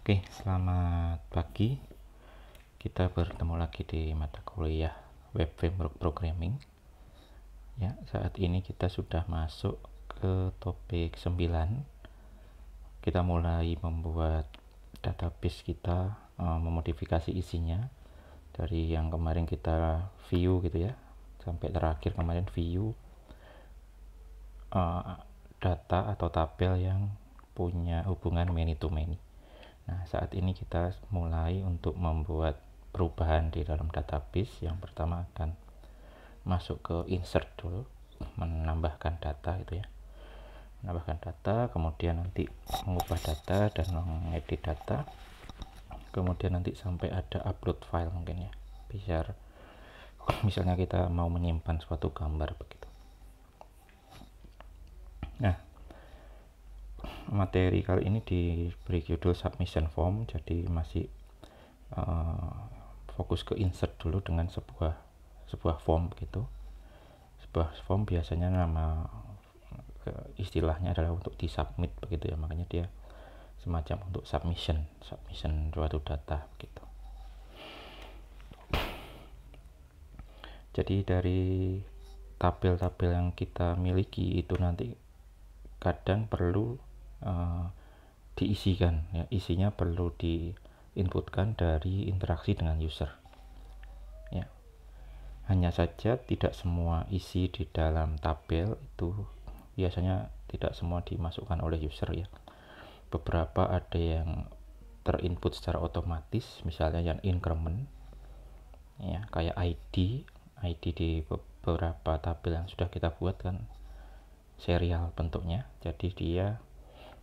Oke, selamat pagi. Kita bertemu lagi di mata kuliah Web Framework Programming. Ya, saat ini kita sudah masuk ke topik 9. Kita mulai membuat database kita, memodifikasi isinya dari yang kemarin kita view gitu ya, sampai terakhir kemarin view data atau tabel yang punya hubungan many to many. Nah, saat ini kita mulai untuk membuat perubahan di dalam database. Yang pertama akan masuk ke insert dulu, menambahkan data gitu ya. Menambahkan data, kemudian nanti mengubah data dan mengedit data. Kemudian nanti sampai ada upload file mungkin ya. Biar misalnya kita mau menyimpan suatu gambar begitu. Nah, materi kali ini diberi judul submission form, jadi masih fokus ke insert dulu dengan sebuah form gitu. Sebuah form biasanya nama istilahnya adalah untuk disubmit begitu ya, makanya dia semacam untuk submission suatu data gitu. Jadi dari tabel-tabel yang kita miliki itu nanti kadang perlu diisikan ya, isinya perlu diinputkan dari interaksi dengan user ya. Hanya saja tidak semua isi di dalam tabel itu biasanya tidak semua dimasukkan oleh user ya. Beberapa ada yang terinput secara otomatis, misalnya yang increment ya, kayak ID di beberapa tabel yang sudah kita buat kan serial bentuknya, jadi dia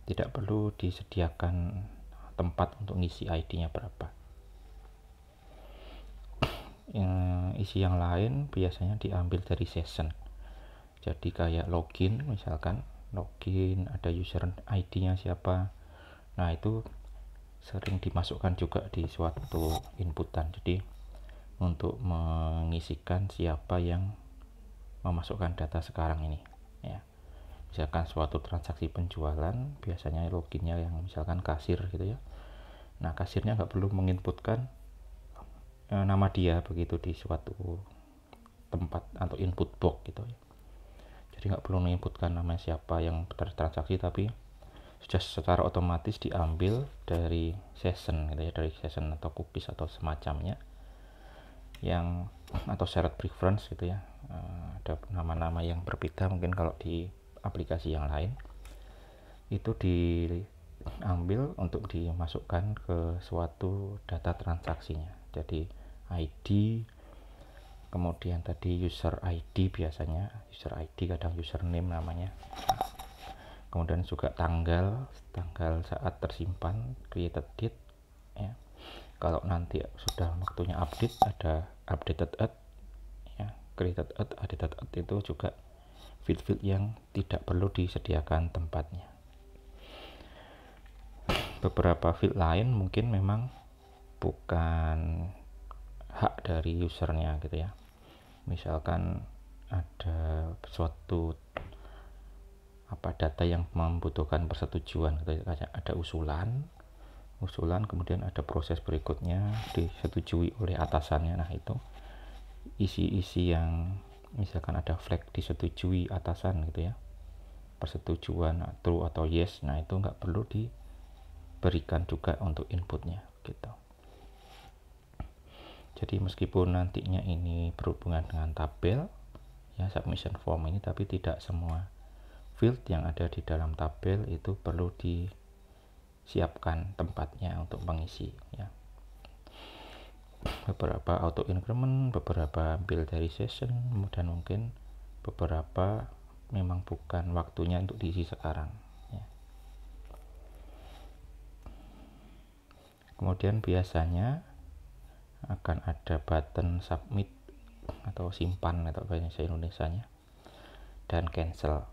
tidak perlu disediakan tempat untuk ngisi ID-nya berapa. Isi yang lain biasanya diambil dari session, jadi kayak login, misalkan login ada user ID-nya siapa, nah itu sering dimasukkan juga di suatu inputan, jadi untuk mengisikan siapa yang memasukkan data sekarang ini ya. Misalkan suatu transaksi penjualan, biasanya loginnya yang misalkan kasir gitu ya. Nah, kasirnya nggak perlu menginputkan nama dia begitu di suatu tempat atau input box gitu ya. Jadi nggak perlu menginputkan nama siapa yang bertransaksi, tapi sudah secara otomatis diambil dari session gitu ya, dari session atau cookies atau semacamnya yang atau shared preference gitu ya. Ada nama-nama yang berbeda mungkin kalau di aplikasi yang lain, itu diambil untuk dimasukkan ke suatu data transaksinya. Jadi ID, kemudian tadi user ID, biasanya user ID, kadang username namanya, kemudian juga tanggal saat tersimpan, created date ya. Kalau nanti sudah waktunya update, ada updated at ya, created at, updated at, itu juga field yang tidak perlu disediakan tempatnya. Beberapa field lain mungkin memang bukan hak dari usernya gitu ya. Misalkan ada suatu data yang membutuhkan persetujuan gitu ya. Ada usulan, kemudian ada proses berikutnya disetujui oleh atasannya. Nah, itu isi-isi yang misalkan ada flag disetujui atasan gitu ya, persetujuan true atau yes, nah itu nggak perlu diberikan juga untuk inputnya gitu. Jadi meskipun nantinya ini berhubungan dengan tabel ya, submission form ini, tapi tidak semua field yang ada di dalam tabel itu perlu disiapkan tempatnya untuk mengisi ya. Beberapa auto increment, beberapa ambil dari session, dan mungkin beberapa memang bukan waktunya untuk diisi sekarang ya. Kemudian biasanya akan ada button submit atau simpan atau bahasa Indonesianya, dan cancel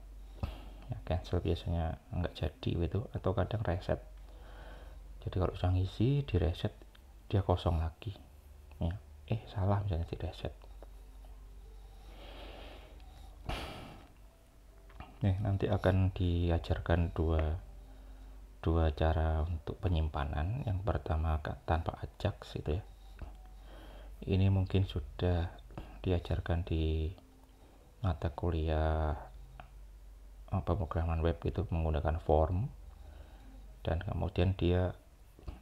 ya. Cancel biasanya nggak jadi itu, atau kadang reset. Jadi kalau sudah ngisi, di reset dia kosong lagi ya. Salah misalnya di reset. Nanti akan diajarkan dua dua cara untuk penyimpanan. Yang pertama tanpa Ajax itu ya. Ini mungkin sudah diajarkan di mata kuliah pemrograman web itu menggunakan form, dan kemudian dia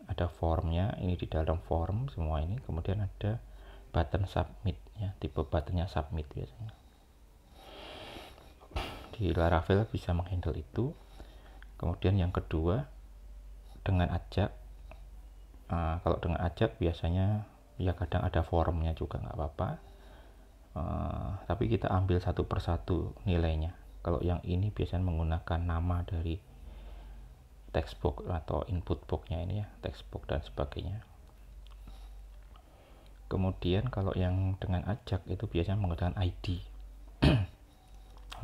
ada formnya, ini di dalam form semua ini, kemudian ada button submit ya, tipe buttonnya submit biasanya. Di Laravel bisa menghandle itu. Kemudian yang kedua dengan Ajax. Kalau dengan Ajax biasanya ya kadang ada formnya juga nggak apa-apa, tapi kita ambil satu persatu nilainya. Kalau yang ini biasanya menggunakan nama dari textbox atau input boxnya ini ya, textbox dan sebagainya. Kemudian kalau yang dengan Ajax itu biasanya menggunakan ID.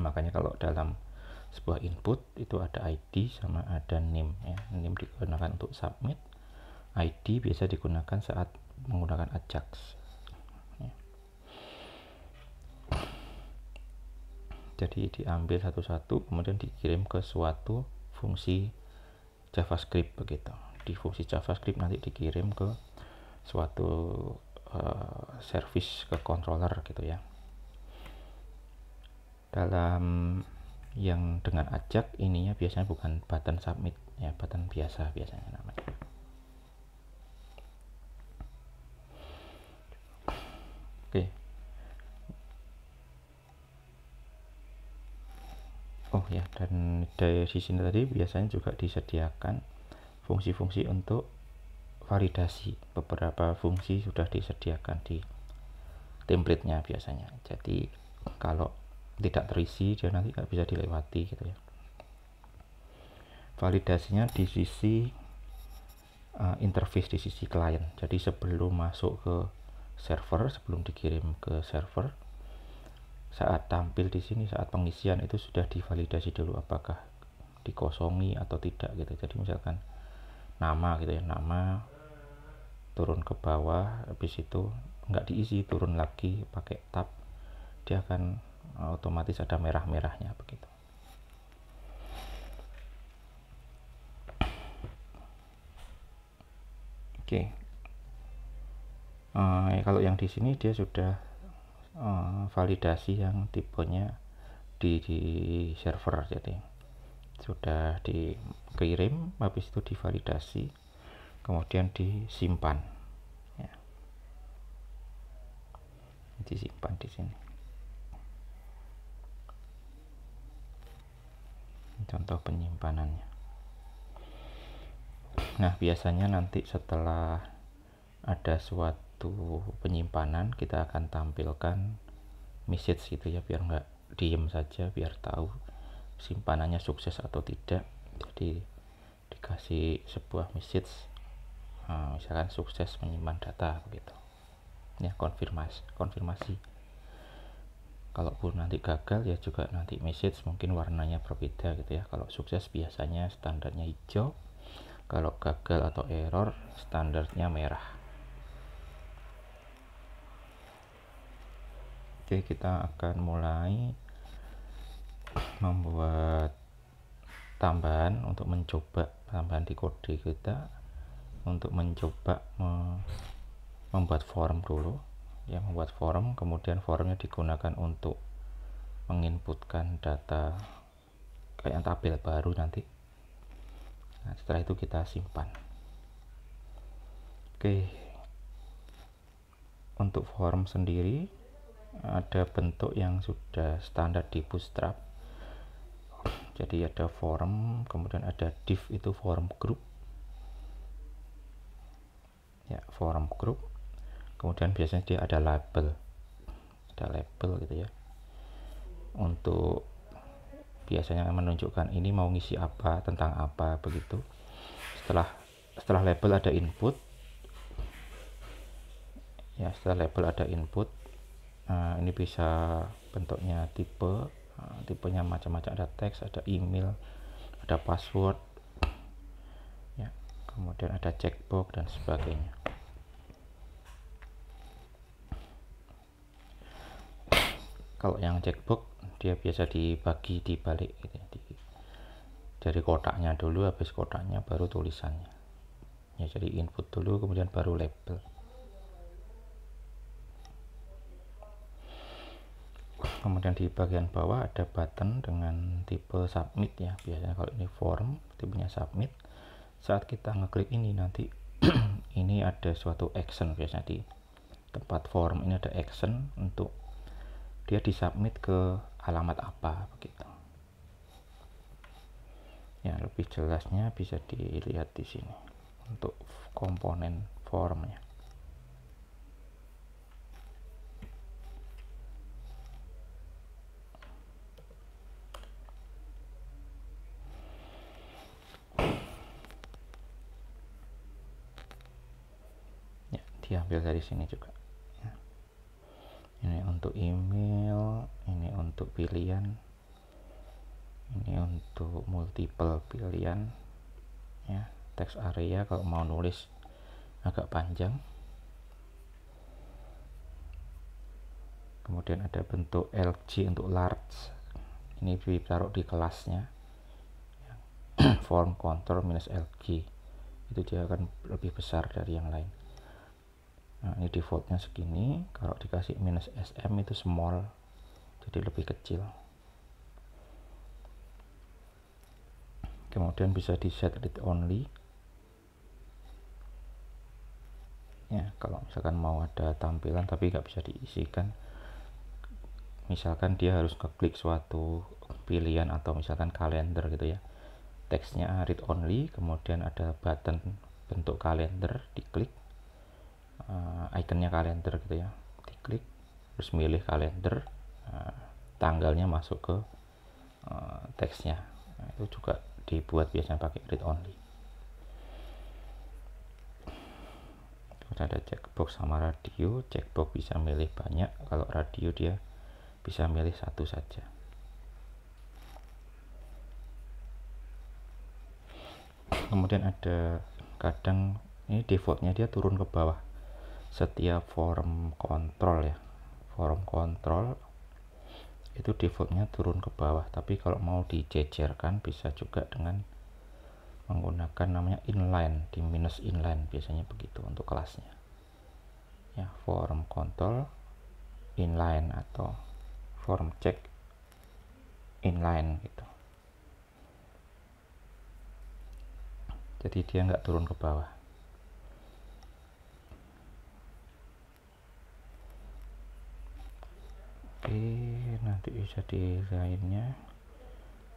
Makanya kalau dalam sebuah input itu ada ID sama ada name ya. Name digunakan untuk submit, ID biasa digunakan saat menggunakan Ajax ya. Jadi diambil satu-satu kemudian dikirim ke suatu fungsi JavaScript begitu. Di fungsi JavaScript nanti dikirim ke suatu service ke controller gitu ya. Dalam yang dengan Ajax ininya biasanya bukan button submit ya, button biasa biasanya namanya. Oke. Oh ya, dan dari sini tadi biasanya juga disediakan fungsi-fungsi untuk validasi. Beberapa fungsi sudah disediakan di template-nya biasanya. Jadi kalau tidak terisi dia nanti nggak bisa dilewati gitu ya. Validasinya di sisi interface, di sisi klien. Jadi sebelum masuk ke server, sebelum dikirim ke server, saat tampil di sini, saat pengisian itu sudah divalidasi dulu apakah dikosongi atau tidak gitu. Jadi misalkan nama gitu ya, nama turun ke bawah, habis itu nggak diisi, turun lagi pakai tab, dia akan otomatis ada merah-merahnya begitu. Oke. Kalau yang di sini dia sudah validasi yang tipenya di server, jadi sudah dikirim, habis itu divalidasi, kemudian disimpan ya. Disimpan di sini. Contoh penyimpanannya. Nah, biasanya nanti setelah ada suatu penyimpanan kita akan tampilkan message gitu ya, biar nggak diem saja, biar tahu simpanannya sukses atau tidak. Jadi dikasih sebuah message, misalkan sukses menyimpan data begitu ya, konfirmasi. Kalaupun nanti gagal ya juga nanti message mungkin warnanya berbeda gitu ya. Kalau sukses biasanya standarnya hijau, kalau gagal atau error standarnya merah. Oke, kita akan mulai membuat tambahan untuk mencoba, tambahan di kode kita untuk mencoba membuat form dulu ya, membuat form, kemudian formnya digunakan untuk menginputkan data kayak tabel baru nanti. Nah, setelah itu kita simpan. Oke, untuk form sendiri ada bentuk yang sudah standar di Bootstrap. Jadi ada form, kemudian ada div itu form group ya, form group. Kemudian biasanya dia ada label gitu ya, untuk biasanya menunjukkan ini mau ngisi apa, tentang apa begitu. Setelah label ada input ya, setelah label ada input. Ini bisa bentuknya tipenya macam-macam, ada teks, ada email, ada password ya, kemudian ada checkbox dan sebagainya. Kalau yang checkbox dia biasa dibagi di balik gitu ya, dari kotaknya dulu, habis kotaknya baru tulisannya ya. Jadi input dulu kemudian baru label. Kemudian di bagian bawah ada button dengan tipe submit ya. Biasanya kalau ini form tipenya submit, saat kita ngeklik ini nanti ini ada suatu action. Biasanya di tempat form ini ada action untuk dia disubmit ke alamat apa begitu ya. Lebih jelasnya bisa dilihat di sini untuk komponen formnya. Ya, diambil dari sini juga ya. Ini untuk email, ini untuk pilihan, ini untuk multiple pilihan ya. Text area kalau mau nulis agak panjang. Kemudian ada bentuk LG untuk large, ini ditaruh di kelasnya form control minus LG, itu dia akan lebih besar dari yang lain. Nah, ini defaultnya segini, kalau dikasih minus SM itu small, jadi lebih kecil. Kemudian bisa di set read only ya, kalau misalkan mau ada tampilan tapi nggak bisa diisikan, misalkan dia harus ngeklik suatu pilihan atau misalkan kalender gitu ya, teksnya read only, kemudian ada button bentuk kalender, diklik ikonnya kalender gitu ya, diklik terus milih kalender, tanggalnya masuk ke teksnya. Nah, itu juga dibuat biasanya pakai read only. Terus ada checkbox sama radio. Checkbox bisa milih banyak, kalau radio dia bisa milih satu saja. Kemudian ada kadang ini defaultnya dia turun ke bawah setiap form control ya. Form control itu defaultnya turun ke bawah, tapi kalau mau dijejerkan bisa juga dengan menggunakan namanya inline, di minus inline biasanya begitu untuk kelasnya ya. Form control inline atau form check inline gitu, jadi dia nggak turun ke bawah. Oke, nanti bisa di lainnya.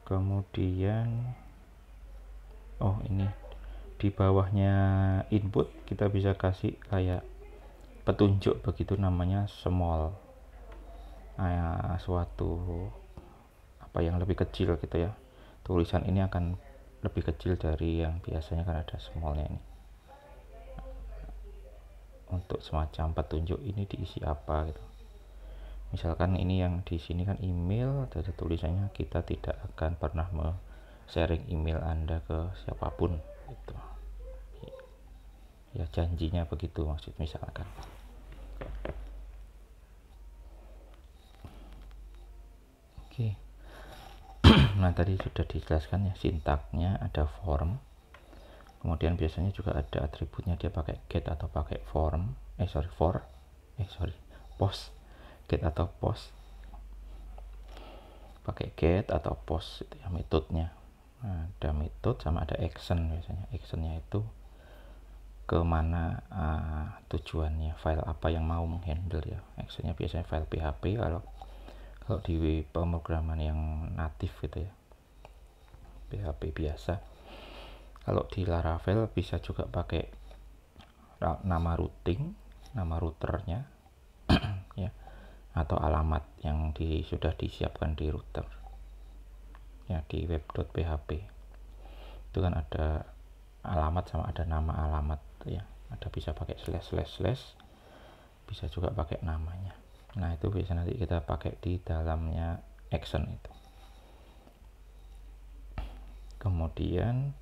Kemudian ini di bawahnya input kita bisa kasih kayak petunjuk begitu, namanya small, suatu apa yang lebih kecil gitu ya. Tulisan ini akan lebih kecil dari yang biasanya kan ada smallnya ini, untuk semacam petunjuk ini diisi apa gitu. Misalkan ini yang di sini kan email, ada tulisannya kita tidak akan pernah sharing email Anda ke siapapun gitu ya, janjinya begitu maksud misalkan. Oke. Nah, tadi sudah dijelaskan ya sintaknya, ada form, kemudian biasanya juga ada atributnya, dia pakai get atau pakai post, get atau post, pakai get atau post itu ya metodenya. Nah, ada metode sama ada action. Biasanya actionnya itu kemana tujuannya, file apa yang mau menghandle ya. Actionnya biasanya file PHP kalau di pemrograman yang natif gitu ya, PHP biasa. Kalau di Laravel bisa juga pakai nama routing, nama routernya ya, atau alamat yang sudah disiapkan di router ya. Di web.php itu kan ada alamat sama ada nama alamat ya, ada bisa pakai slash, bisa juga pakai namanya. Nah, itu bisa nanti kita pakai di dalamnya action itu. Kemudian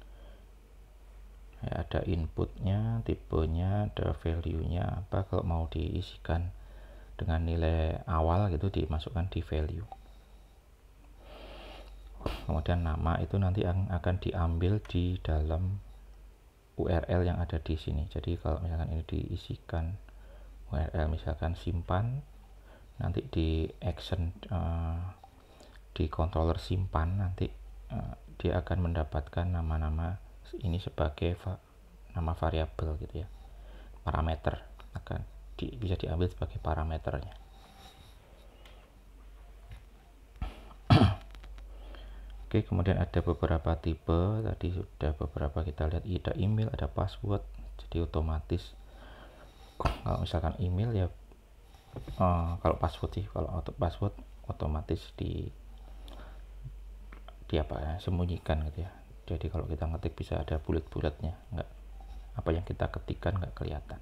ya, ada inputnya, tipenya, ada value-nya apa, kalau mau diisikan dengan nilai awal gitu dimasukkan di value. Kemudian nama itu nanti akan diambil di dalam URL yang ada di sini. Jadi kalau misalkan ini diisikan URL misalkan simpan, nanti di action di controller simpan nanti dia akan mendapatkan nama-nama ini sebagai nama variabel gitu ya, parameter, akan bisa diambil sebagai parameternya. Oke, kemudian ada beberapa tipe, tadi sudah beberapa kita lihat, ada email, ada password, jadi otomatis kalau misalkan email ya kalau password sih, kalau password otomatis di apa ya, sembunyikan gitu ya. Jadi kalau kita ngetik bisa ada bulat-bulatnya, nggak apa yang kita ketikkan nggak kelihatan.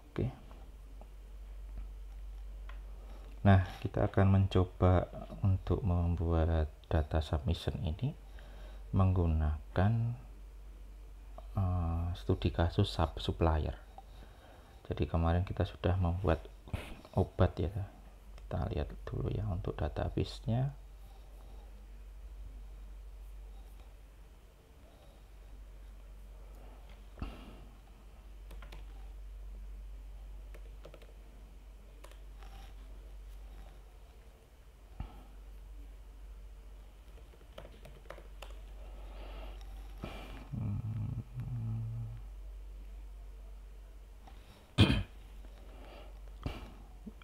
Oke. Nah, kita akan mencoba untuk membuat data submission ini menggunakan studi kasus supplier. Jadi kemarin kita sudah membuat obat ya, kita lihat dulu ya untuk database-nya.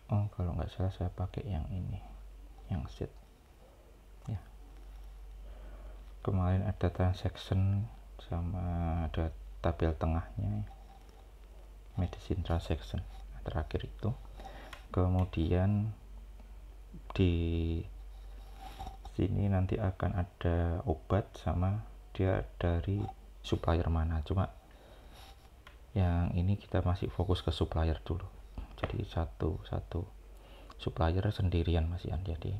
Oh, kalau nggak salah saya pakai yang ini, yang sheet ya. Kemarin ada transaction sama ada tabel tengahnya, medicine transaction terakhir itu. Kemudian di sini nanti akan ada obat sama dia dari supplier mana, cuma yang ini kita masih fokus ke supplier dulu. Jadi satu supplier sendirian masih ada. Jadi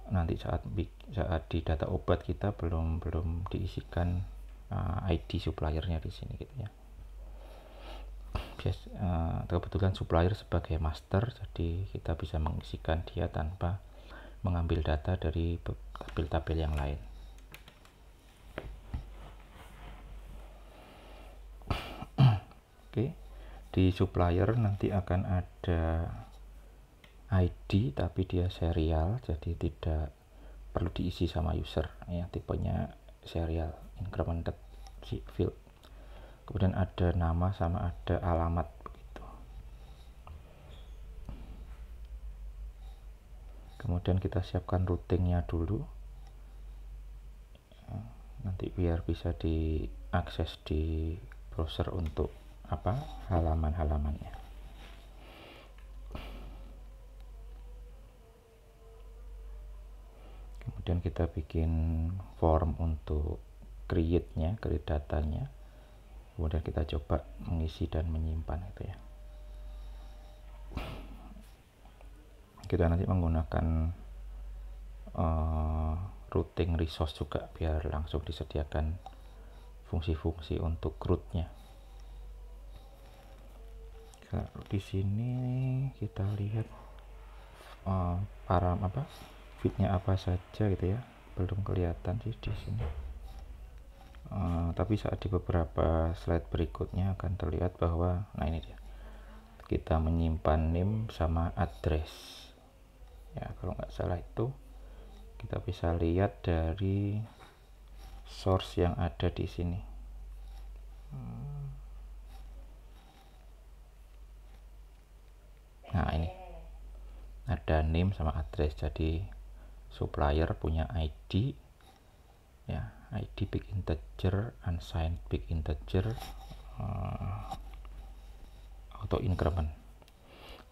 nanti saat di data obat kita belum diisikan ID suppliernya di sini gitu ya. Kebetulan supplier sebagai master, jadi kita bisa mengisikan dia tanpa mengambil data dari tabel-tabel yang lain. Oke, di supplier nanti akan ada ID tapi dia serial, jadi tidak perlu diisi sama user ya, tipenya serial incremented field. Kemudian ada nama sama ada alamat begitu. Kemudian kita siapkan routingnya dulu, nanti biar bisa diakses di browser untuk halaman-halamannya. Kemudian kita bikin form untuk create datanya. Kemudian kita coba mengisi dan menyimpan itu ya. Kita nanti menggunakan routing resource juga biar langsung disediakan fungsi-fungsi untuk root-nya. Di sini kita lihat feed-nya apa saja gitu ya, belum kelihatan sih di sini. Tapi saat di beberapa slide berikutnya akan terlihat bahwa nah ini dia, kita menyimpan name sama address ya, kalau nggak salah itu kita bisa lihat dari source yang ada di sini. Nah ini ada name sama address, jadi supplier punya ID ya, ID big integer, unsigned big integer, auto increment.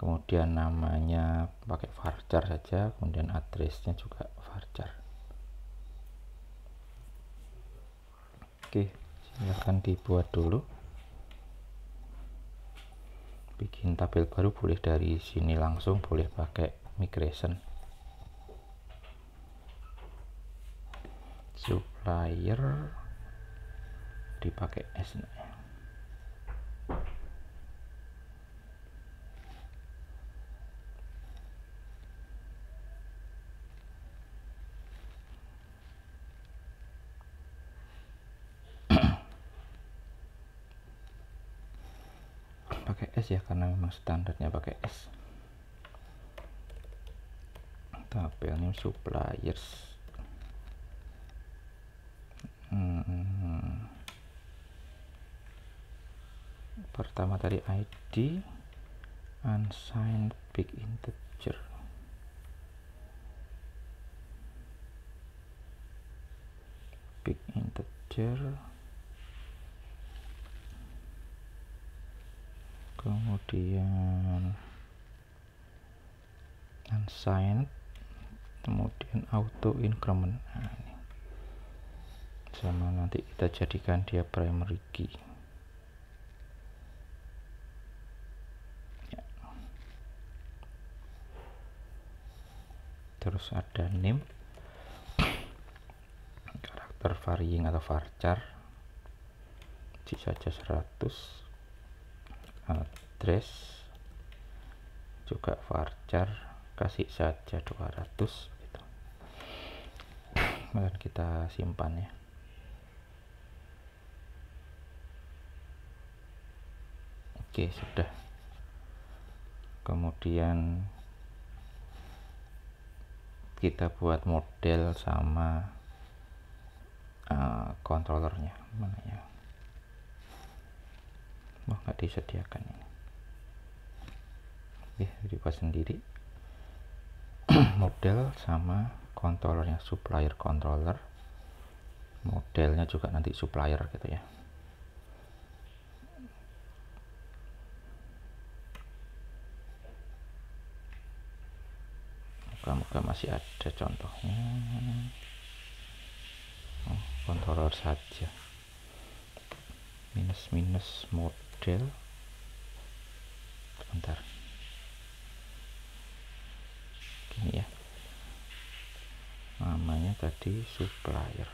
Kemudian namanya pakai varchar saja, kemudian addressnya juga varchar. Oke, silahkan dibuat dulu. Bikin tabel baru boleh dari sini langsung, boleh pakai migration. Supplier dipakai S. pakai S ya, karena memang standarnya pakai S. Tabelnya suppliers. Pertama tadi ID unsigned big integer. Kemudian unsigned, kemudian auto increment. Nah, ini sama nanti kita jadikan dia primary key ya. Terus ada name, karakter varying atau varchar, isi saja 100, address juga varchar, kasih saja 200 gitu. Kemudian kita simpan ya. Oke, sudah. Kemudian kita buat model sama controllernya. Mana ya? Wah, nggak disediakan ini. Oke, dibuat sendiri. Model sama controllernya, supplier controller. Modelnya juga nanti supplier gitu ya. Moga-moga masih ada contohnya. Controller saja. Minus model. Sebentar. Gini ya. Namanya tadi supplier.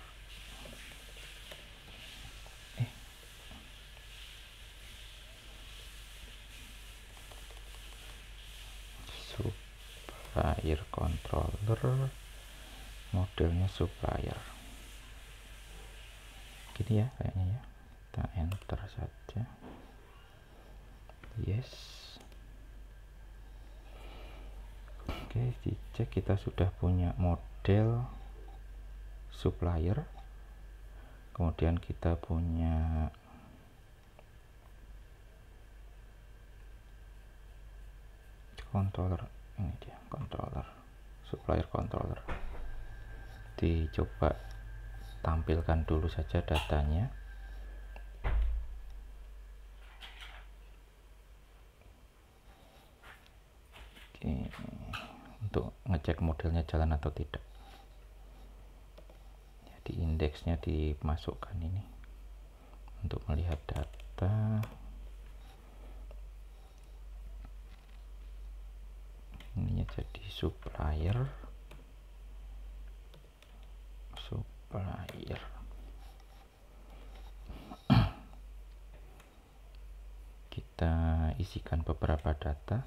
Supplier controller, modelnya supplier. Gini ya kayaknya ya. Kita enter saja. Yes. Oke, dicek kita sudah punya model supplier. Kemudian kita punya controller. Ini dia controller, supplier controller. Dicoba tampilkan dulu saja datanya. Oke, untuk ngecek modelnya jalan atau tidak. Jadi indeksnya dimasukkan ini untuk melihat data. Ini jadi supplier. Kita isikan beberapa data.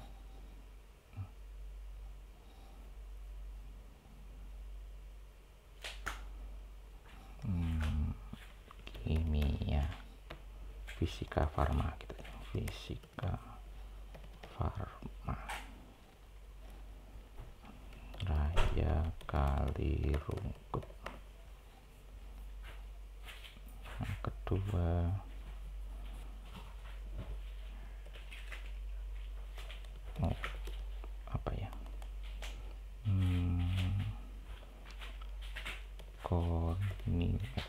Kimia, fisika, farma gitu. Fisika, farma, Raya Kali Rungkut. Yang kedua apa ya, Konimek.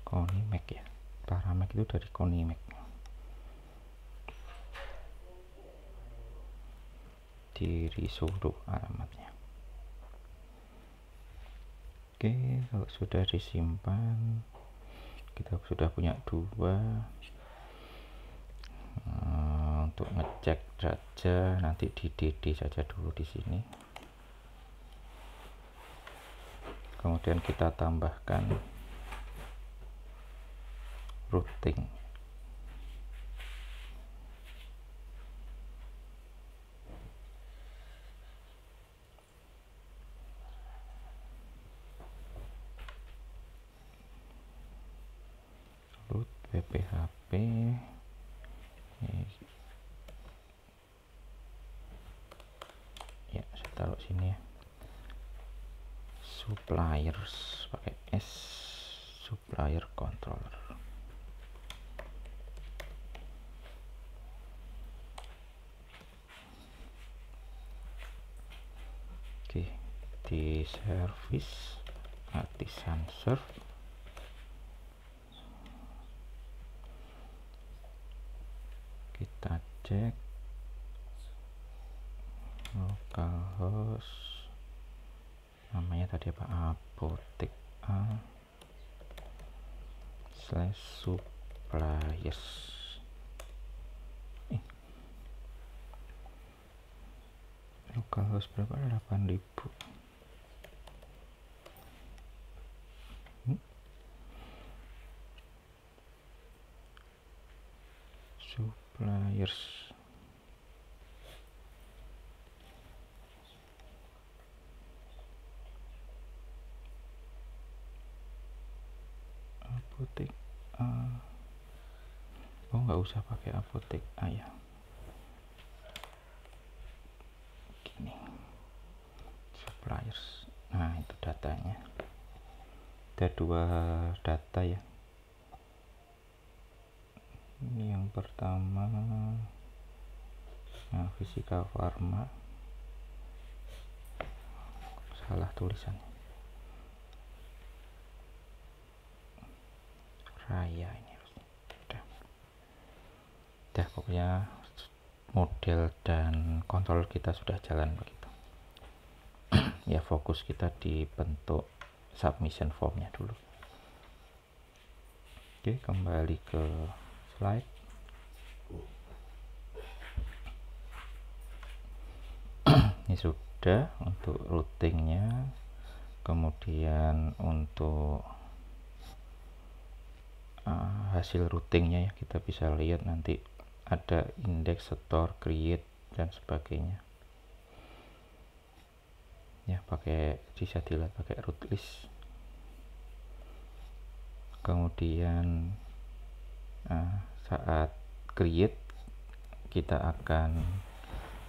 Konimek ya, Paramek itu dari Konimek. Diri suruh alamatnya. Oke, kalau sudah disimpan, kita sudah punya dua. Untuk ngecek saja nanti di DD saja dulu di sini. Kemudian kita tambahkan routing. gateway PHP. Ya, saya taruh sini ya. Suppliers pakai S, supplier controller. Oke, di service artisan serve kita cek localhost, namanya tadi apa, apotek a /suppliers. Localhost berapa? 8000. Suppliers apotek A. Oh, nggak usah pakai apotek A ya. Gini, suppliers. Nah, itu datanya. Ada 2 data ya. Ini yang pertama, nah, Fisika Farma, salah tulisan, Raya ini. Udah pokoknya model dan kontrol kita sudah jalan begitu. Ya, fokus kita di bentuk submission formnya dulu. Oke, kembali ke slide. Ini sudah untuk routingnya, kemudian untuk hasil routingnya ya, kita bisa lihat nanti ada index, store, create dan sebagainya ya, bisa dilihat pakai root list. Kemudian saat create, kita akan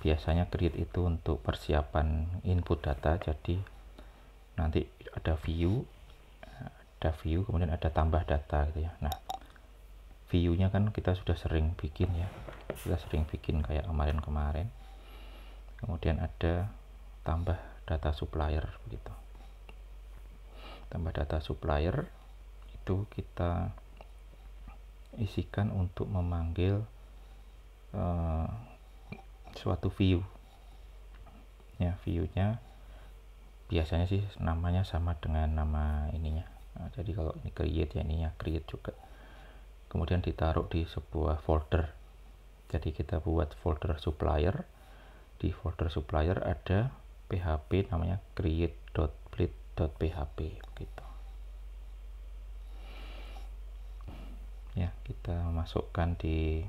biasanya create itu untuk persiapan input data. Jadi nanti ada view, kemudian ada tambah data gitu ya. Nah, view-nya kan kita sudah sering bikin ya, kayak kemarin. Kemudian ada tambah data supplier begitu. Tambah data supplier itu kita isikan untuk memanggil suatu view ya. View-nya biasanya sih namanya sama dengan nama ininya. Nah, jadi kalau ini create ya, ininya create juga. Kemudian ditaruh di sebuah folder. Jadi kita buat folder supplier. Di folder supplier ada PHP namanya create.bleed.php gitu. Ya, kita masukkan di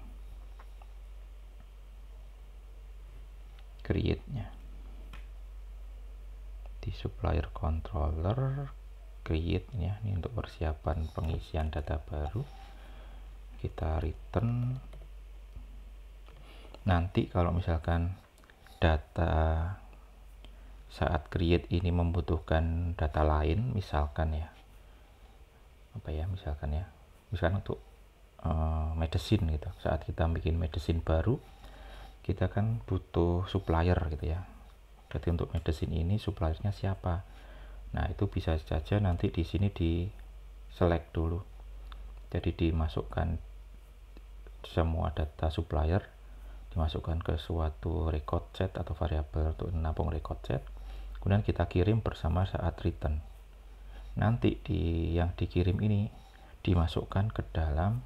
create-nya. Di supplier controller create ya, ini untuk persiapan pengisian data baru. Kita return. Nanti kalau misalkan data saat create ini membutuhkan data lain, misalkan untuk medicine gitu. Saat kita bikin medicine baru, kita kan butuh supplier gitu ya. Jadi untuk medicine ini suppliernya siapa? Nah, itu bisa saja nanti di sini di select dulu. Jadi dimasukkan semua data supplier, dimasukkan ke suatu record set atau variabel untuk menampung record set. Kemudian kita kirim bersama saat return. Nanti yang dikirim ini dimasukkan ke dalam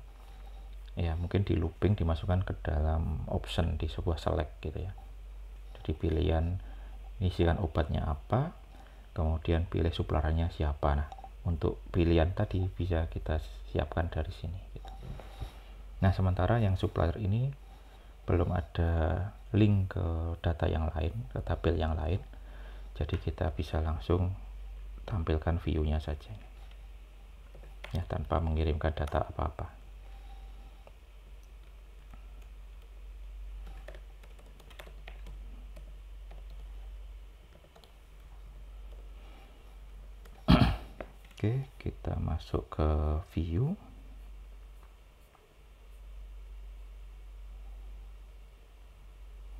ya, mungkin di looping dimasukkan ke dalam option di sebuah select gitu ya. Jadi pilihan isikan obatnya apa, kemudian pilih suppliernya siapa. Nah, untuk pilihan tadi bisa kita siapkan dari sini gitu. Nah, sementara yang supplier ini belum ada link ke data yang lain, ke tabel yang lain, jadi kita bisa langsung tampilkan view-nya saja ya, tanpa mengirimkan data apa-apa. masuk ke view,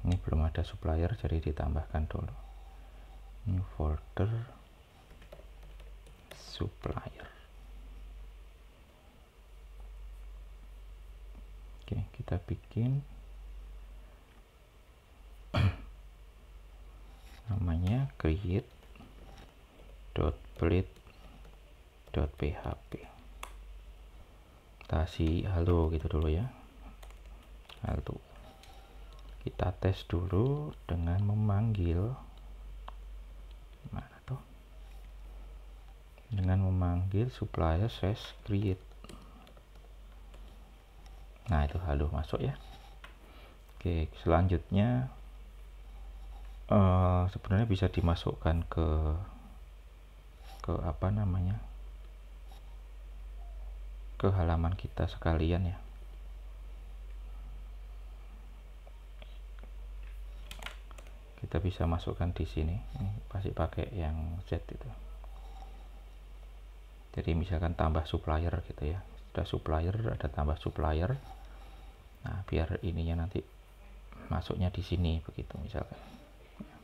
ini belum ada supplier jadi ditambahkan dulu, new folder supplier. Oke, kita bikin namanya create.blade.php. kasih halo gitu dulu ya, halo. Kita tes dulu dengan memanggil mana tuh, dengan memanggil supplier/create. Nah itu halo masuk ya. Oke, selanjutnya sebenarnya bisa dimasukkan ke apa namanya, ke halaman kita sekalian ya. Kita bisa masukkan di sini. Ini pasti pakai yang Z itu. Jadi misalkan tambah supplier gitu ya. Sudah supplier, ada tambah supplier. Nah, biar ininya nanti masuknya di sini begitu misalkan.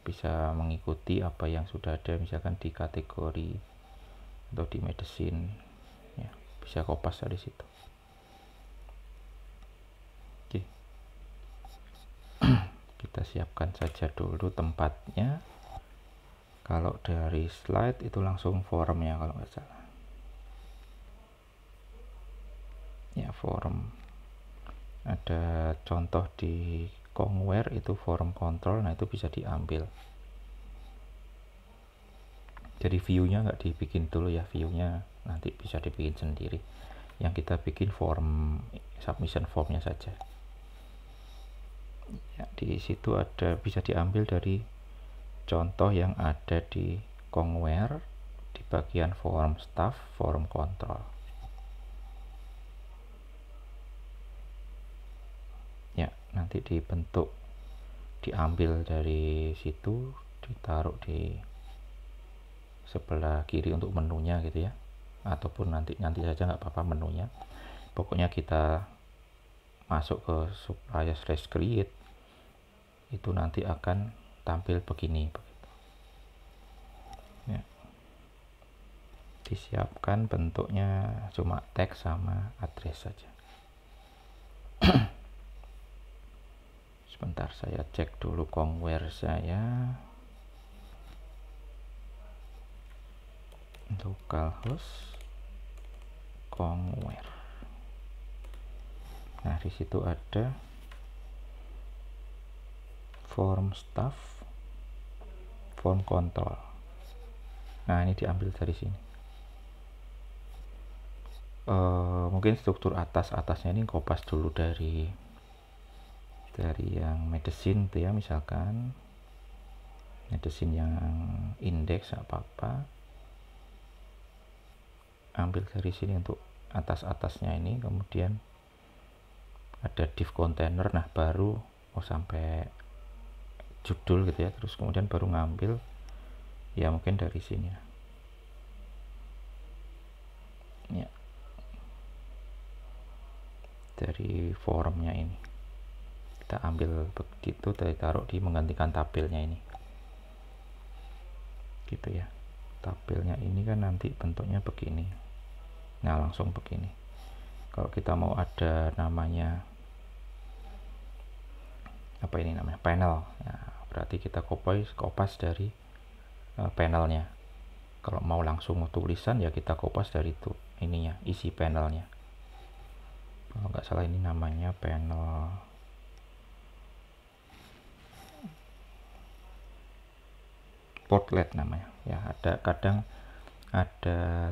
Bisa mengikuti apa yang sudah ada misalkan di kategori atau di medicine ya, bisa kopas dari situ. Oke. Kita siapkan saja dulu tempatnya. Kalau dari slide itu langsung form ya kalau nggak salah ya, form. Ada contoh di Kongware itu form control, nah itu bisa diambil. Jadi view-nya nggak dibikin dulu ya, view-nya nanti bisa dibikin sendiri. Yang kita bikin form submission formnya saja ya. Di situ ada, bisa diambil dari contoh yang ada di Kongware di bagian form staff, form control ya. Nanti dibentuk, diambil dari situ, ditaruh di sebelah kiri untuk menunya gitu ya, ataupun nanti saja nggak apa-apa menunya. Pokoknya kita masuk ke supplier/create itu nanti akan tampil begini begitu ya. Disiapkan bentuknya cuma teks sama address saja. Sebentar saya cek dulu Kongware saya, localhost Kongware. Nah di situ ada form staff, form control. Nah ini diambil dari sini. Mungkin struktur atasnya ini kopas dulu dari yang medicine tuh ya, misalkan medicine yang indeks apa-apa, ambil dari sini untuk atasnya ini, kemudian ada div container, nah baru sampai judul gitu ya, terus kemudian baru ngambil ya mungkin dari sini ya, dari formnya ini kita ambil begitu, taruh di menggantikan tabelnya ini gitu ya. Tabelnya ini kan nanti bentuknya begini, nah langsung begini. Kalau kita mau ada namanya apa ini namanya panel, nah, berarti kita kopas dari panelnya. Kalau mau langsung tulisan ya kita kopas dari itu ininya, isi panelnya. Kalau nggak salah ini namanya panel portlet namanya ya. Ada kadang ada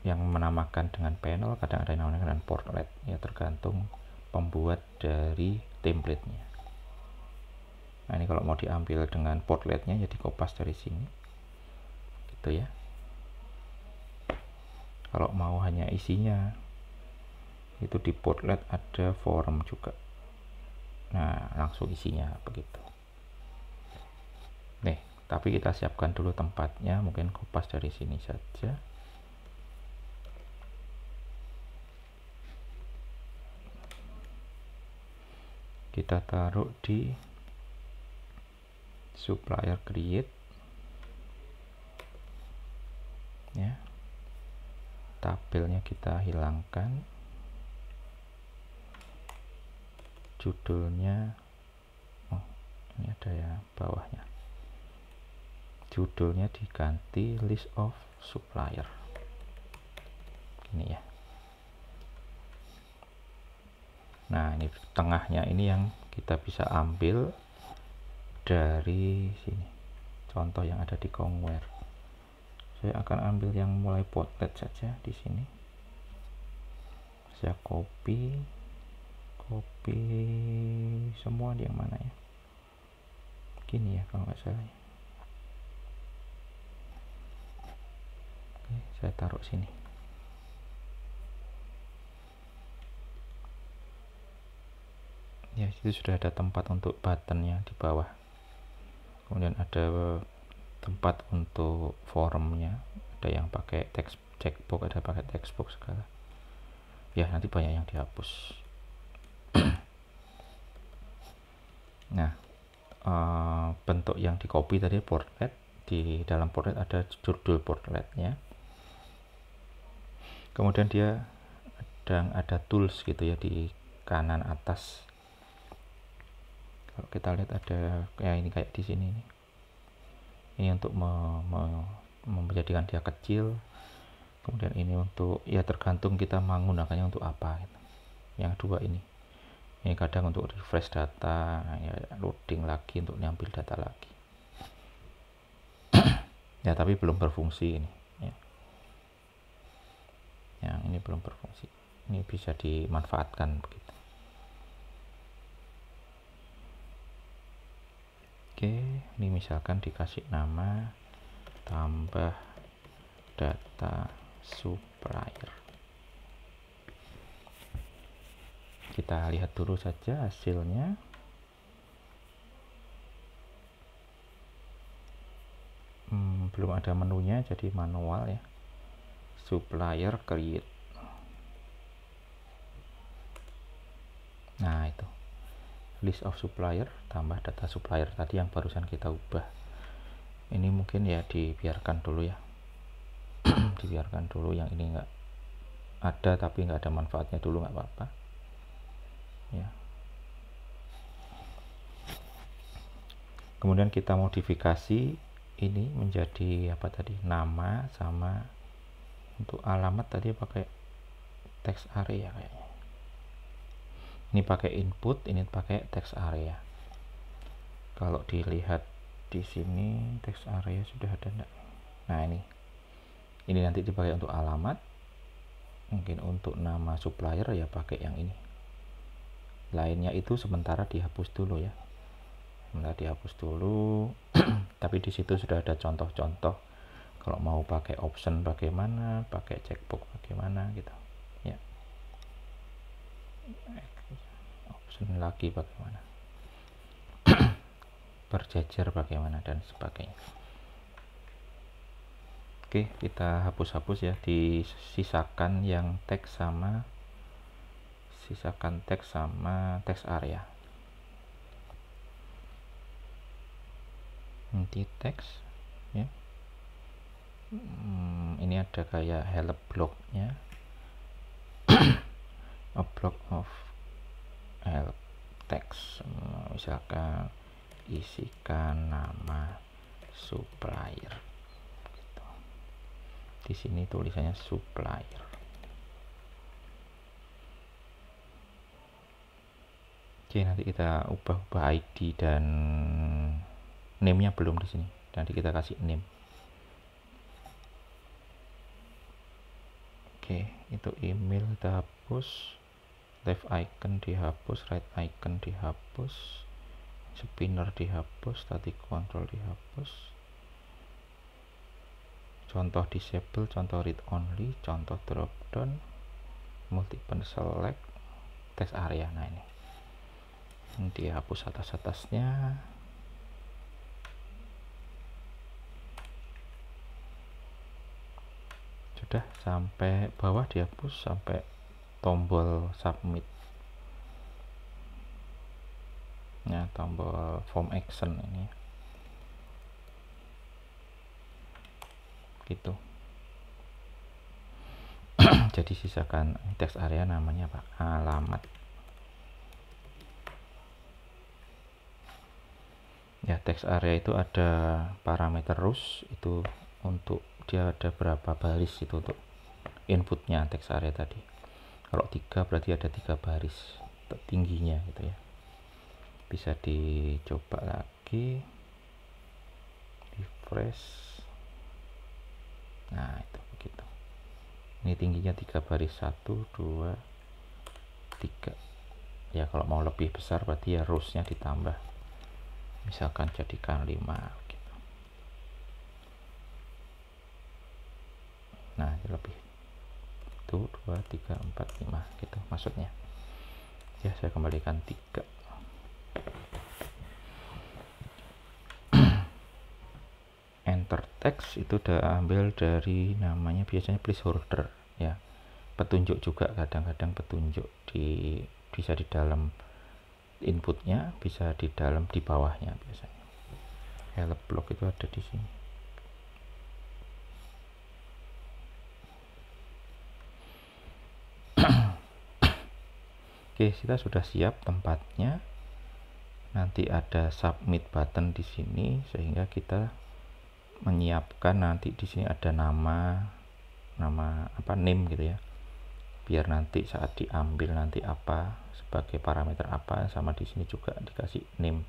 yang menamakan dengan panel, kadang ada yang menamakan dengan portlet ya, tergantung pembuat dari template-nya. Nah ini kalau mau diambil dengan portletnya ya dikopas dari sini gitu ya. Kalau mau hanya isinya itu di portlet ada form juga, nah langsung isinya begitu. Nih, tapi kita siapkan dulu tempatnya, mungkin kopas dari sini saja. kita taruh di supplier create ya, tabelnya kita hilangkan, judulnya ini ada ya bawahnya, judulnya diganti list of supplier ini ya. Nah, ini tengahnya ini yang kita bisa ambil dari sini, contoh yang ada di Kongware. Saya akan ambil yang mulai Portrait saja di sini. Saya copy semua di yang mana ya, gini ya kalau nggak salah ya. Oke, saya taruh sini. Ya, itu sudah ada tempat untuk buttonnya di bawah, kemudian ada tempat untuk formnya, ada yang pakai text checkbox, ada pakai textbox segala ya, nanti banyak yang dihapus. Nah, bentuk yang di copy tadi portrait, di dalam portrait ada judul portraitnya, kemudian dia ada tools gitu ya di kanan atas. Kalau kita lihat ada kayak ini, kayak di sini ini untuk menjadikan dia kecil, kemudian ini untuk ya tergantung kita menggunakannya untuk apa gitu. Yang dua ini kadang untuk refresh data ya, loading lagi untuk ngambil data lagi ya, tapi belum berfungsi ini ya. Yang ini belum berfungsi, ini bisa dimanfaatkan begitu. Oke, ini misalkan dikasih nama tambah data supplier. Kita lihat dulu saja hasilnya. Belum ada menunya, jadi manual ya. Supplier create. Nah, itu list of supplier tambah data supplier tadi yang barusan kita ubah. Ini mungkin ya dibiarkan dulu ya. Dibiarkan dulu, yang ini nggak ada tapi nggak ada manfaatnya dulu, nggak apa-apa ya. Kemudian kita modifikasi ini menjadi apa tadi, nama, sama untuk alamat tadi pakai text area kayaknya. Ini pakai input, ini pakai text area. Kalau dilihat di sini text area sudah ada enggak? Nah, ini nanti dipakai untuk alamat. Mungkin untuk nama supplier ya pakai yang ini. Lainnya itu sementara dihapus dulu ya. Sementara dihapus dulu. Tapi di situ sudah ada contoh-contoh. Kalau mau pakai option bagaimana, pakai checkbox bagaimana gitu. Ya. Option lagi bagaimana. Berjejer bagaimana dan sebagainya. Oke, kita hapus-hapus ya, disisakan yang teks sama teks area. Nanti teks ya. Ini ada kayak help blocknya. A block of help text, misalkan isikan nama supplier. Di sini tulisannya supplier. Oke, nanti kita ubah ID dan name-nya belum di sini. Nanti kita kasih name. Oke, itu email kita hapus, left icon dihapus, right icon dihapus, spinner dihapus, static control dihapus, contoh disable, contoh read only, contoh drop down, multiple select, text area. Nah, ini dihapus atas-atasnya. Sudah sampai bawah dihapus, sampai tombol submit. Nah, tombol form action ini gitu. Jadi sisakan text area namanya apa? Alamat. Ya, text area itu ada parameter rows, itu untuk dia ada berapa baris itu untuk inputnya text area tadi. Kalau 3 berarti ada 3 baris tingginya gitu ya. Bisa dicoba lagi, refresh. Nah, itu begitu. Ini tingginya 3 baris, 1 2 3. Ya, kalau mau lebih besar berarti ya rows-nya ditambah, misalkan jadikan 5 gitu. Nah, ini lebih 1 2 3 4 5 gitu maksudnya. Ya, saya kembalikan 3. Enter text itu udah ambil dari namanya biasanya placeholder ya, petunjuk juga, kadang-kadang petunjuk bisa di dalam inputnya, bisa di dalam di bawahnya biasanya. Help block itu ada di sini. Oke, kita sudah siap tempatnya. Nanti ada submit button di sini sehingga kita menyiapkan, nanti di sini ada nama apa, name gitu ya, biar nanti saat diambil nanti apa sebagai parameter apa, sama di sini juga dikasih name.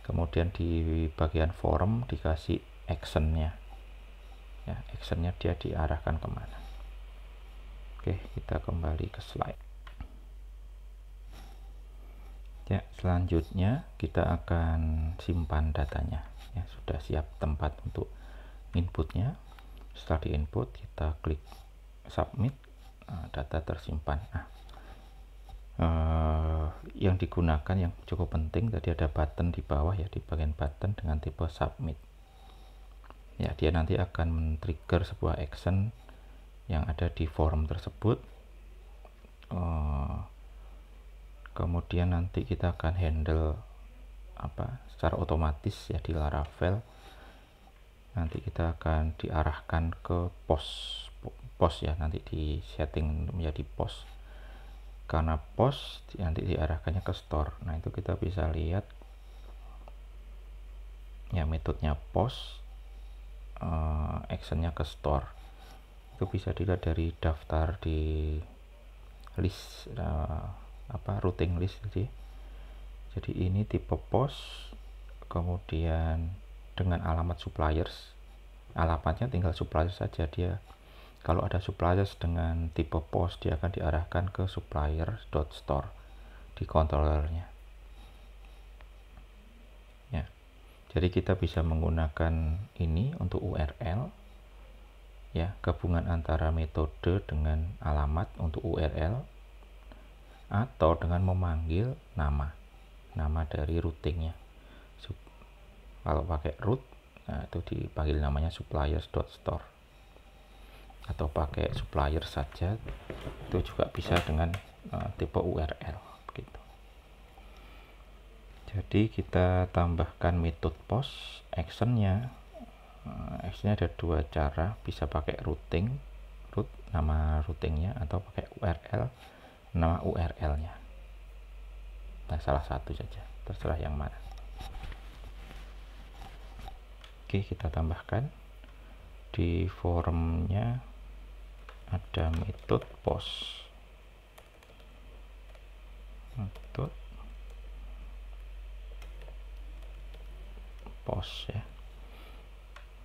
Kemudian di bagian form dikasih actionnya ya, actionnya dia diarahkan kemana. Oke, kita kembali ke slide ya. Selanjutnya kita akan simpan datanya ya, sudah siap tempat untuk inputnya. Setelah di input kita klik submit, data tersimpan. Yang digunakan yang cukup penting tadi ada button di bawah ya, di bagian button dengan tipe submit ya, dia nanti akan men-trigger sebuah action yang ada di form tersebut. Kemudian nanti kita akan handle apa secara otomatis ya di Laravel. Nanti kita akan diarahkan ke post ya, nanti di setting menjadi post. Karena post nanti diarahkannya ke store. Nah, itu kita bisa lihat ya, metodenya post, actionnya ke store. Itu bisa dilihat dari daftar di list routing list sih. Jadi ini tipe post, kemudian dengan alamat suppliers, alamatnya tinggal suppliers saja. Dia kalau ada suppliers dengan tipe post, dia akan diarahkan ke suppliers.store di controllernya ya. Jadi kita bisa menggunakan ini untuk URL ya, gabungan antara metode dengan alamat untuk URL, atau dengan memanggil nama dari routingnya. Kalau pakai root, nah itu dipanggil namanya suppliers.store, atau pakai supplier saja itu juga bisa dengan tipe URL gitu. Jadi kita tambahkan metode post actionnya. Actionnya ada 2 cara, bisa pakai root nama routingnya, atau pakai URL nama URL-nya. Nah, salah satu saja, terserah yang mana. Oke, kita tambahkan di formnya ada metode post, ya.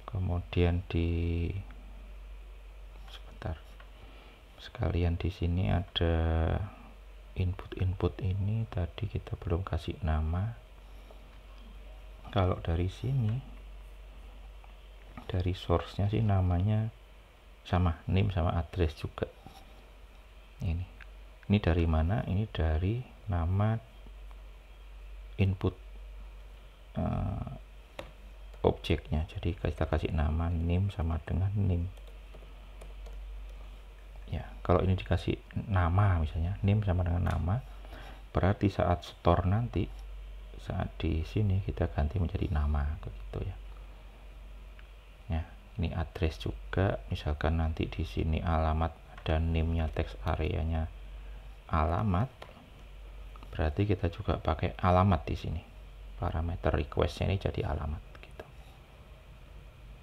Kemudian sekalian di sini ada input ini tadi kita belum kasih nama. Kalau dari sini, dari source-nya sih namanya sama, name sama address juga. Ini dari mana? Ini dari nama input objeknya. Jadi kita kasih nama name sama dengan name ya. Kalau ini dikasih nama, misalnya name sama dengan nama, berarti saat store nanti, saat di sini kita ganti menjadi nama begitu ya. Ya, ini address juga, misalkan nanti di sini alamat ada name-nya, text area-nya alamat, berarti kita juga pakai alamat di sini. Parameter request-nya ini jadi alamat gitu.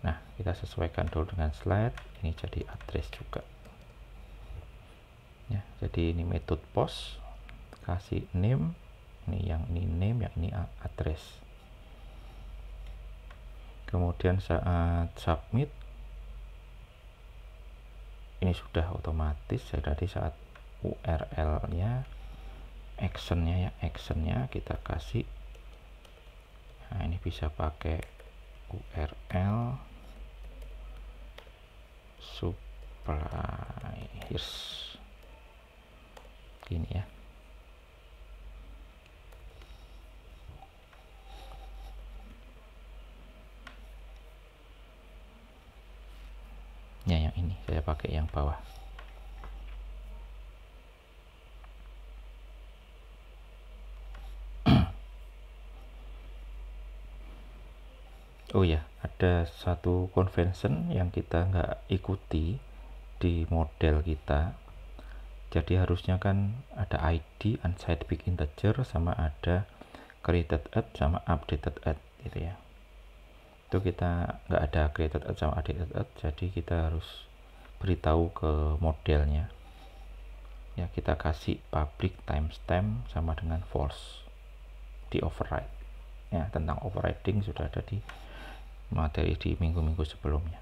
Nah, kita sesuaikan dulu dengan slide, ini jadi address juga. Ya, jadi ini metode post, kasih name, ini name, yang ini address. Kemudian saat submit, ini sudah otomatis. Jadi saat URL-nya, actionnya kita kasih. Nah, ini bisa pakai URL suppliers gini ya. Ya, yang ini saya pakai yang bawah. Oh ya, ada satu convention yang kita nggak ikuti di model kita. Jadi harusnya kan ada ID, unscientific integer, sama ada created at sama updated at gitu ya. Itu kita nggak ada created at sama updated at, jadi kita harus beritahu ke modelnya. Ya, kita kasih public timestamp sama dengan false di override. Ya, tentang overriding sudah ada di materi di minggu-minggu sebelumnya.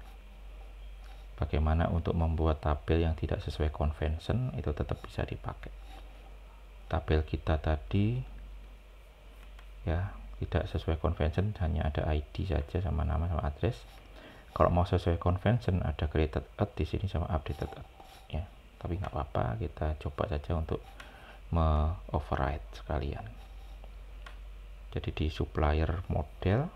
Bagaimana untuk membuat tabel yang tidak sesuai convention, itu tetap bisa dipakai. Tabel kita tadi ya tidak sesuai convention, hanya ada ID saja sama nama sama address. Kalau mau sesuai convention ada created at di sini sama updated at ya. Tapi nggak apa-apa, kita coba saja untuk override sekalian. Jadi di supplier model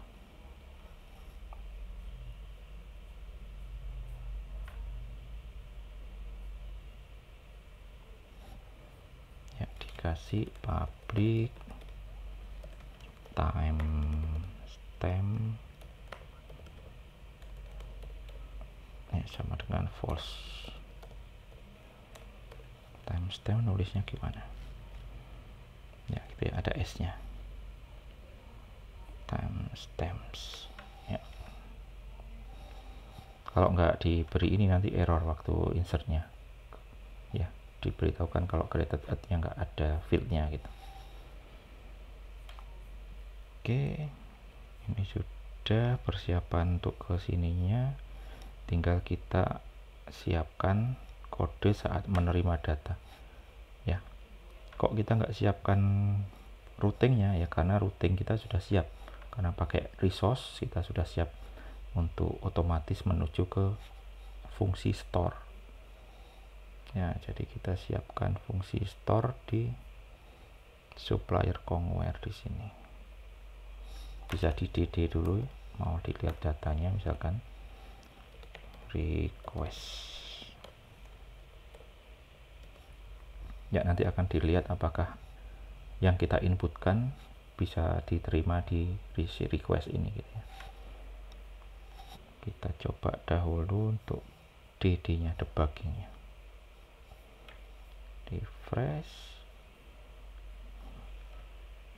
ya, dikasih public timestamp ya, sama dengan false. Timestamp nulisnya gimana ya, gitu ya, ada s nya, timestamps ya. Kalau nggak diberi ini nanti error waktu insertnya ya, diberitahukan kalau created at nya nggak ada fieldnya gitu. Oke, ini sudah persiapan untuk kesininya, tinggal kita siapkan kode saat menerima data ya. Kok kita nggak siapkan routingnya ya, karena routing kita sudah siap, karena pakai resource kita sudah siap untuk otomatis menuju ke fungsi store ya. Jadi kita siapkan fungsi store di supplier Kongware di sini. Bisa di DD dulu, mau dilihat datanya, misalkan request ya, nanti akan dilihat apakah yang kita inputkan bisa diterima di request ini gitu ya. Kita coba dahulu untuk DD nya, debuggingnya, refresh.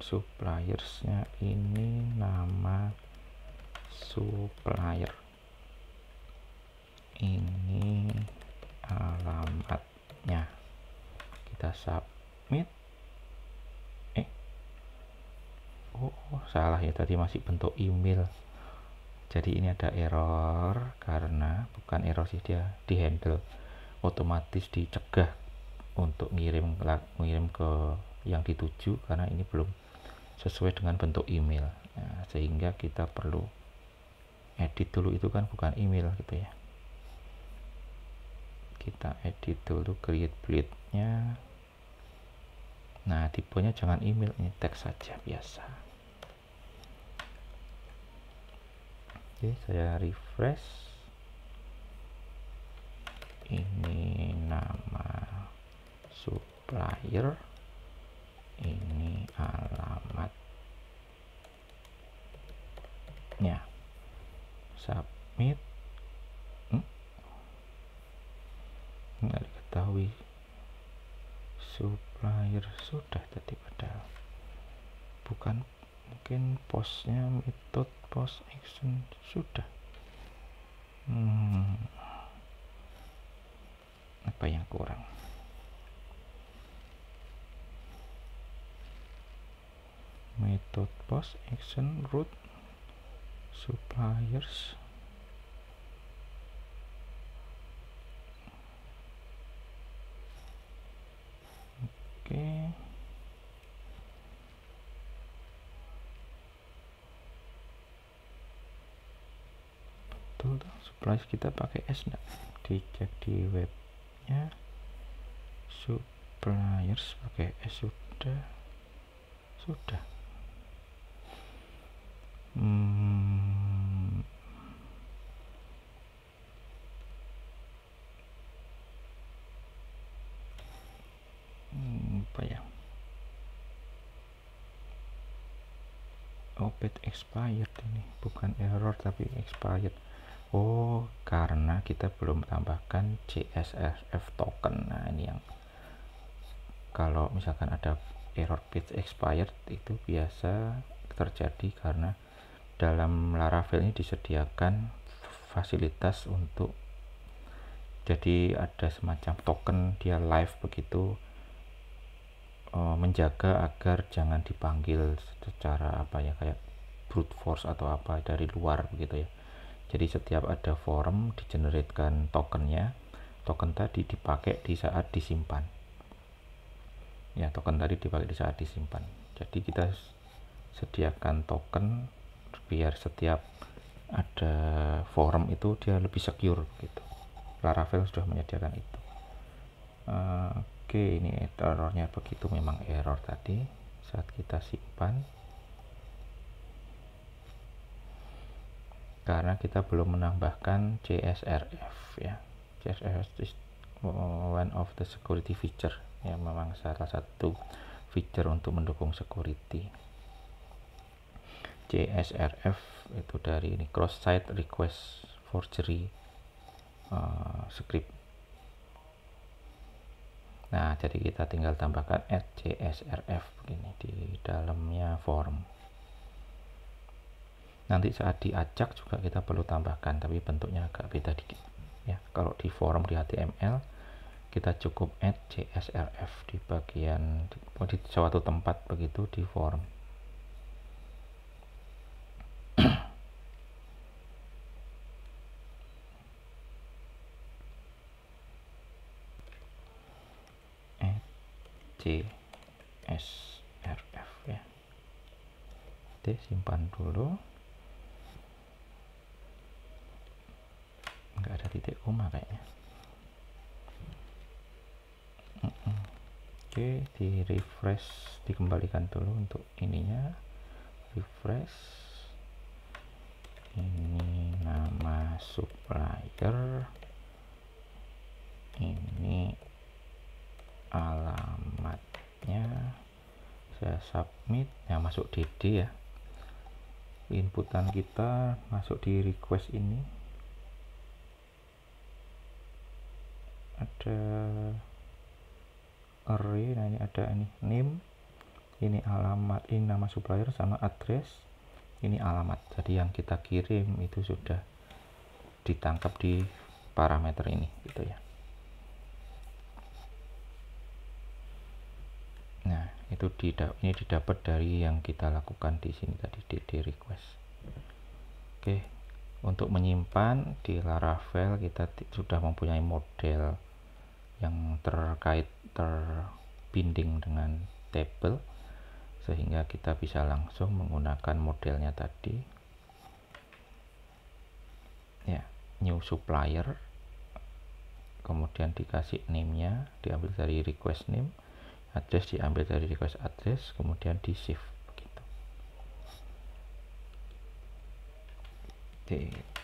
Suppliersnya ini nama supplier, ini alamatnya, kita submit. Salah ya, tadi masih bentuk email, jadi ini ada error, karena bukan error sih, dia di handle otomatis, dicegah untuk ngirim ke yang dituju karena ini belum sesuai dengan bentuk email. Nah, sehingga kita perlu edit dulu, itu kan bukan email gitu ya. Kita edit dulu, create bleed nya. Nah, tipenya jangan email, ini teks saja biasa. Oke, saya refresh. Ini nama supplier, ini alamatnya. Submit. Nggak diketahui supplier sudah tadi, padahal bukan, mungkin postnya metode post action sudah. Apa yang kurang? Method post action root suppliers. Oke. Betul, suppliers kita pakai S enggak? Dicek di webnya. Suppliers pakai S sudah. Apa ya? Obet expired ini, bukan error tapi expired. Oh, karena kita belum tambahkan CSRF token. Nah, ini yang kalau misalkan ada error page expired itu biasa terjadi karena dalam Laravel ini disediakan fasilitas untuk, jadi ada semacam token dia live begitu, menjaga agar jangan dipanggil secara apa ya, kayak brute force atau apa dari luar begitu ya. Jadi setiap ada form digeneratkan tokennya, token tadi dipakai di saat disimpan ya, token tadi dipakai di saat disimpan. Jadi kita sediakan token biar setiap ada form itu dia lebih secure gitu. Laravel sudah menyediakan itu. Oke, ini errornya begitu, memang error tadi saat kita simpan karena kita belum menambahkan CSRF ya. CSRF is one of the security feature ya, memang salah satu feature untuk mendukung security. CSRF itu dari ini cross site request forgery script. Nah, jadi kita tinggal tambahkan add CSRF begini di dalamnya form. Nanti saat diacak juga kita perlu tambahkan, tapi bentuknya agak beda dikit ya. Kalau di form di HTML kita cukup add CSRF di bagian di suatu tempat begitu di form. Add CSRF ya. Oke, simpan dulu. Nggak ada titik koma kayaknya. Oke, di refresh, dikembalikan dulu untuk ininya. Refresh, ini nama supplier, ini alamatnya, saya submit ya, masuk DD ya, inputan kita masuk di request ini, ada array. Nah, ini ada ini name, ini alamat, ini nama supplier sama address, ini alamat. Jadi yang kita kirim itu sudah ditangkap di parameter ini gitu ya. Nah, itu ini didapat dari yang kita lakukan di sini tadi, DD request. Oke, untuk menyimpan di Laravel kita sudah mempunyai model yang terbinding dengan table, sehingga kita bisa langsung menggunakan modelnya tadi ya, new supplier, kemudian dikasih name-nya diambil dari request name, address diambil dari request address, kemudian di save begitu.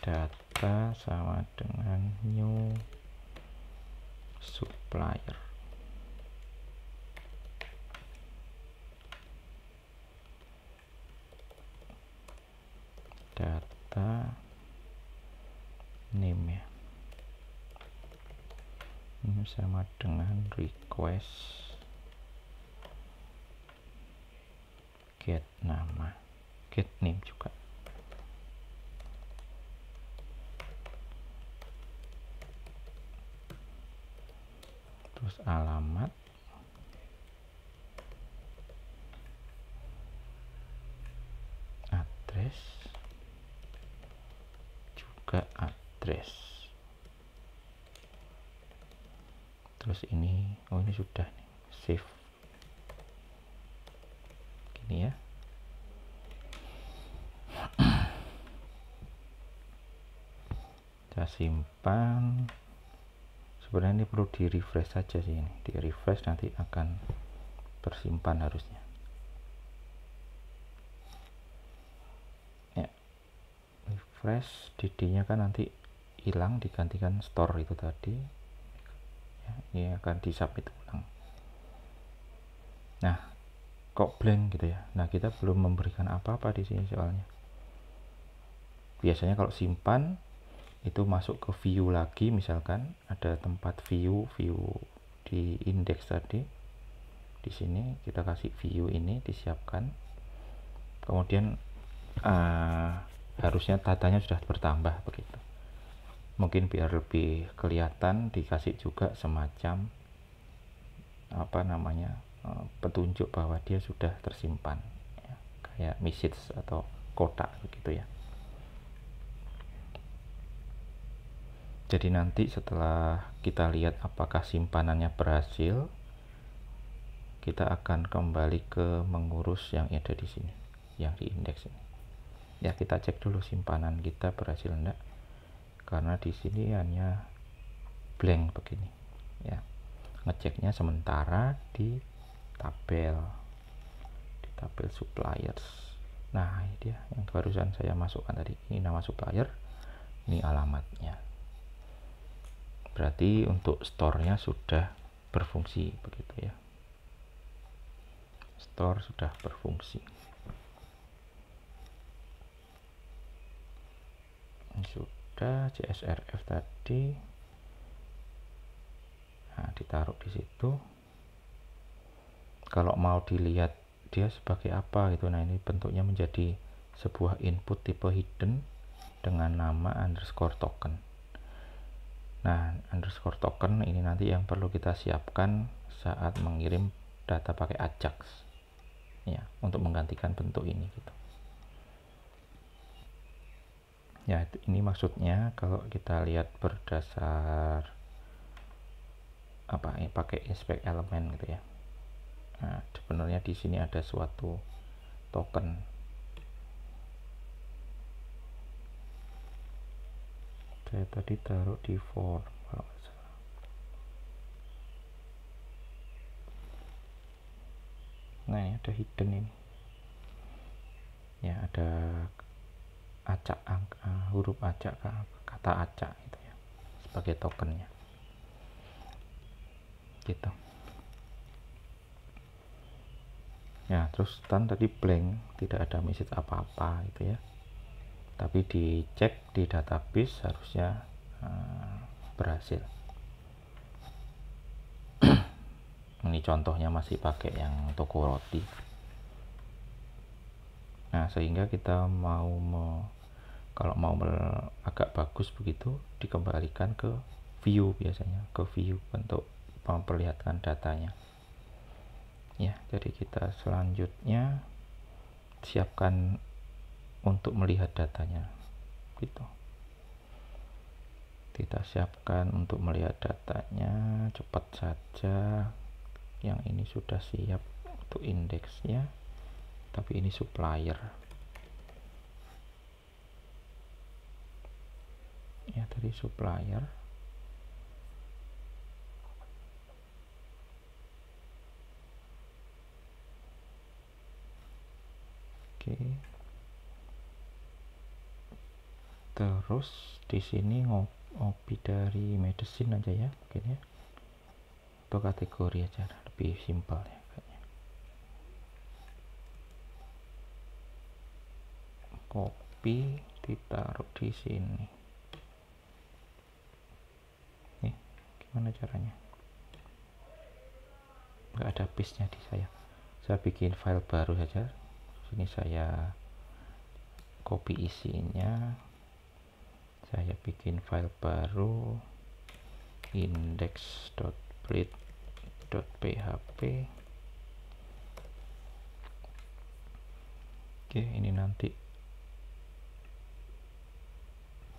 Data sama dengan new supplier. sama dengan request get nama, get name juga. Terus alamat, address, juga address. Terus ini, oh ini sudah nih, save. Gini ya. Saya simpan. Sebenarnya ini perlu di refresh saja sih, ini di refresh nanti akan bersimpan harusnya. Ya, refresh, dd-nya kan nanti hilang, digantikan store itu tadi. Ya, ini akan disubmit ulang. Nah, kok blank gitu ya. Nah, kita belum memberikan apa-apa di sini soalnya. Biasanya kalau simpan itu masuk ke view lagi, misalkan ada tempat view di index tadi. Di sini kita kasih view ini disiapkan. Kemudian harusnya datanya sudah bertambah begitu. Mungkin biar lebih kelihatan dikasih juga semacam apa namanya petunjuk bahwa dia sudah tersimpan ya, kayak message atau kotak begitu ya. Jadi nanti setelah kita lihat apakah simpanannya berhasil, kita akan kembali ke mengurus yang ada di sini, yang di indeks ini. Ya, kita cek dulu simpanan kita berhasil enggak, karena di sini hanya blank begini. Ya, ngeceknya sementara di tabel suppliers. Nah, ini dia yang barusan saya masukkan tadi. Ini nama supplier, ini alamatnya. Berarti untuk store-nya sudah berfungsi begitu ya. Store sudah berfungsi. Ini sudah CSRF tadi. Nah, ditaruh di situ. Kalau mau dilihat dia sebagai apa gitu, nah ini bentuknya menjadi sebuah input tipe hidden dengan nama underscore token. Nah, underscore token ini nanti yang perlu kita siapkan saat mengirim data pakai Ajax ya, untuk menggantikan bentuk ini gitu. Ya, ini maksudnya kalau kita lihat berdasar apa pakai inspect elemen gitu ya. Nah, sebenarnya di sini ada suatu token. Saya tadi taruh di form kalau nggak salah. Nah, ini ada hidden ini. Ya, ada acak, huruf acak, kata acak itu ya, sebagai tokennya. Gitu. Ya, terus tadi blank, tidak ada message apa-apa gitu ya. Tapi dicek di database harusnya berhasil. Ini contohnya masih pakai yang toko roti. Nah, sehingga kita kalau mau agak bagus begitu, dikembalikan ke view biasanya, ke view untuk memperlihatkan datanya. Ya, jadi kita selanjutnya siapkan untuk melihat datanya gitu. Kita siapkan untuk melihat datanya cepat saja. Yang ini sudah siap untuk indeksnya, tapi ini supplier ya, tadi supplier. Oke. Terus di sini ngopi dari medicine aja ya mungkin ya, atau kategori aja lebih simpel ya kayaknya. Kopi ditaruh di sini. Nih, gimana caranya? nggak ada paste nya di saya bikin file baru saja. Sini saya copy isinya, saya bikin file baru index.breadth.php. Oke, ini nanti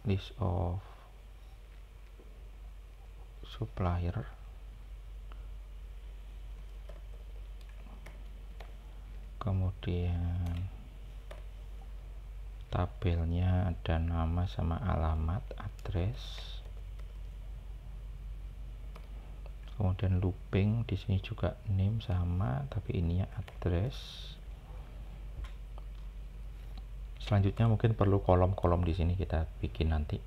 list of supplier, kemudian tabelnya ada nama sama alamat, address, kemudian looping di sini juga name sama tapi ininya address. Selanjutnya mungkin perlu kolom-kolom di sini kita bikin nanti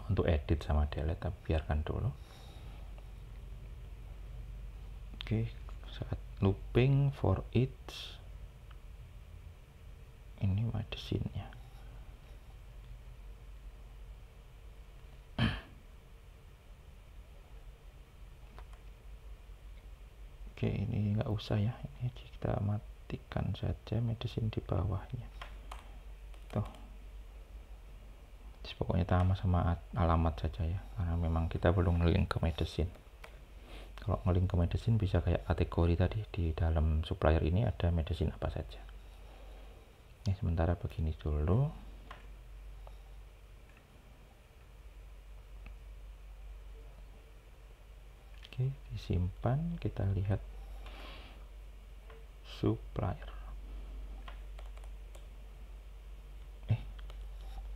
untuk edit sama delete, tapi biarkan dulu. Oke, saat looping for each ini medicine-nya. Oke, ini nggak usah ya, ini kita matikan saja medicine di bawahnya. Tuh, pokoknya sama alamat saja ya, karena memang kita belum nge-link ke medicine. Kalau nge-link ke medicine bisa kayak kategori tadi, di dalam supplier ini ada medicine apa saja. Ini sementara begini dulu. Oke, disimpan, kita lihat supplier.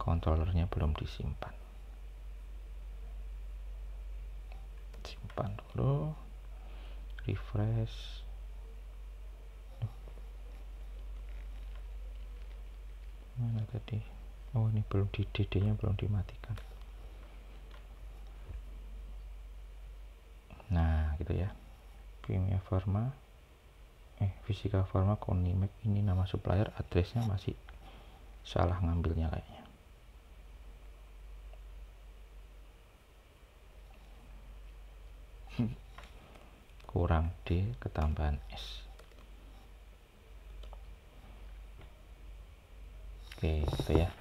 Controllernya belum disimpan. Simpan dulu, refresh. Mana tadi? Oh, ini belum di DD nya belum dimatikan. Nah, gitu ya. Kimia Pharma, Fisika Pharma, Konimek, ini nama supplier, addressnya masih salah ngambilnya kayaknya. Kurang D ketambahan S. Oke, gitu ya.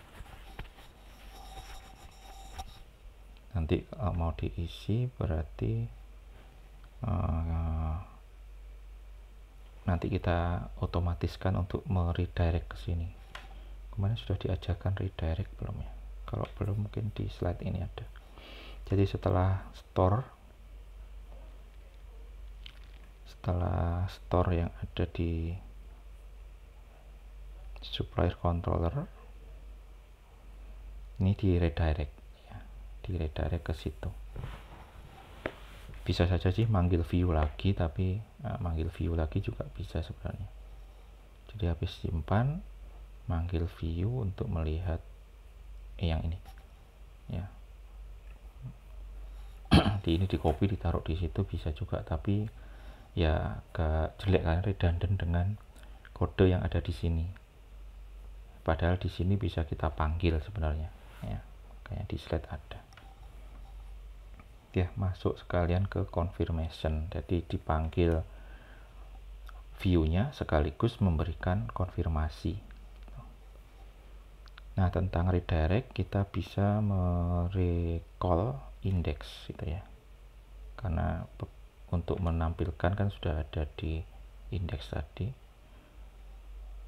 Nanti kalau mau diisi berarti nanti kita otomatiskan untuk meredirect ke sini. Kemarin sudah diajarkan redirect belum ya? Kalau belum mungkin di slide ini ada. Jadi setelah store yang ada di supplier controller ini di redirect ya, di redirect ke situ. Bisa saja sih manggil view lagi, tapi manggil view lagi juga bisa sebenarnya. Jadi habis simpan, manggil view untuk melihat yang ini ya. Ini di copy ditaruh di situ bisa juga, tapi ya agak jelek kan, redundant dengan kode yang ada di sini. Padahal di sini bisa kita panggil sebenarnya ya, kayak di slide ada. Ya, masuk sekalian ke confirmation. Jadi dipanggil view-nya sekaligus memberikan konfirmasi. Nah, tentang redirect kita bisa merecall index itu ya. Karena untuk menampilkan kan sudah ada di index tadi.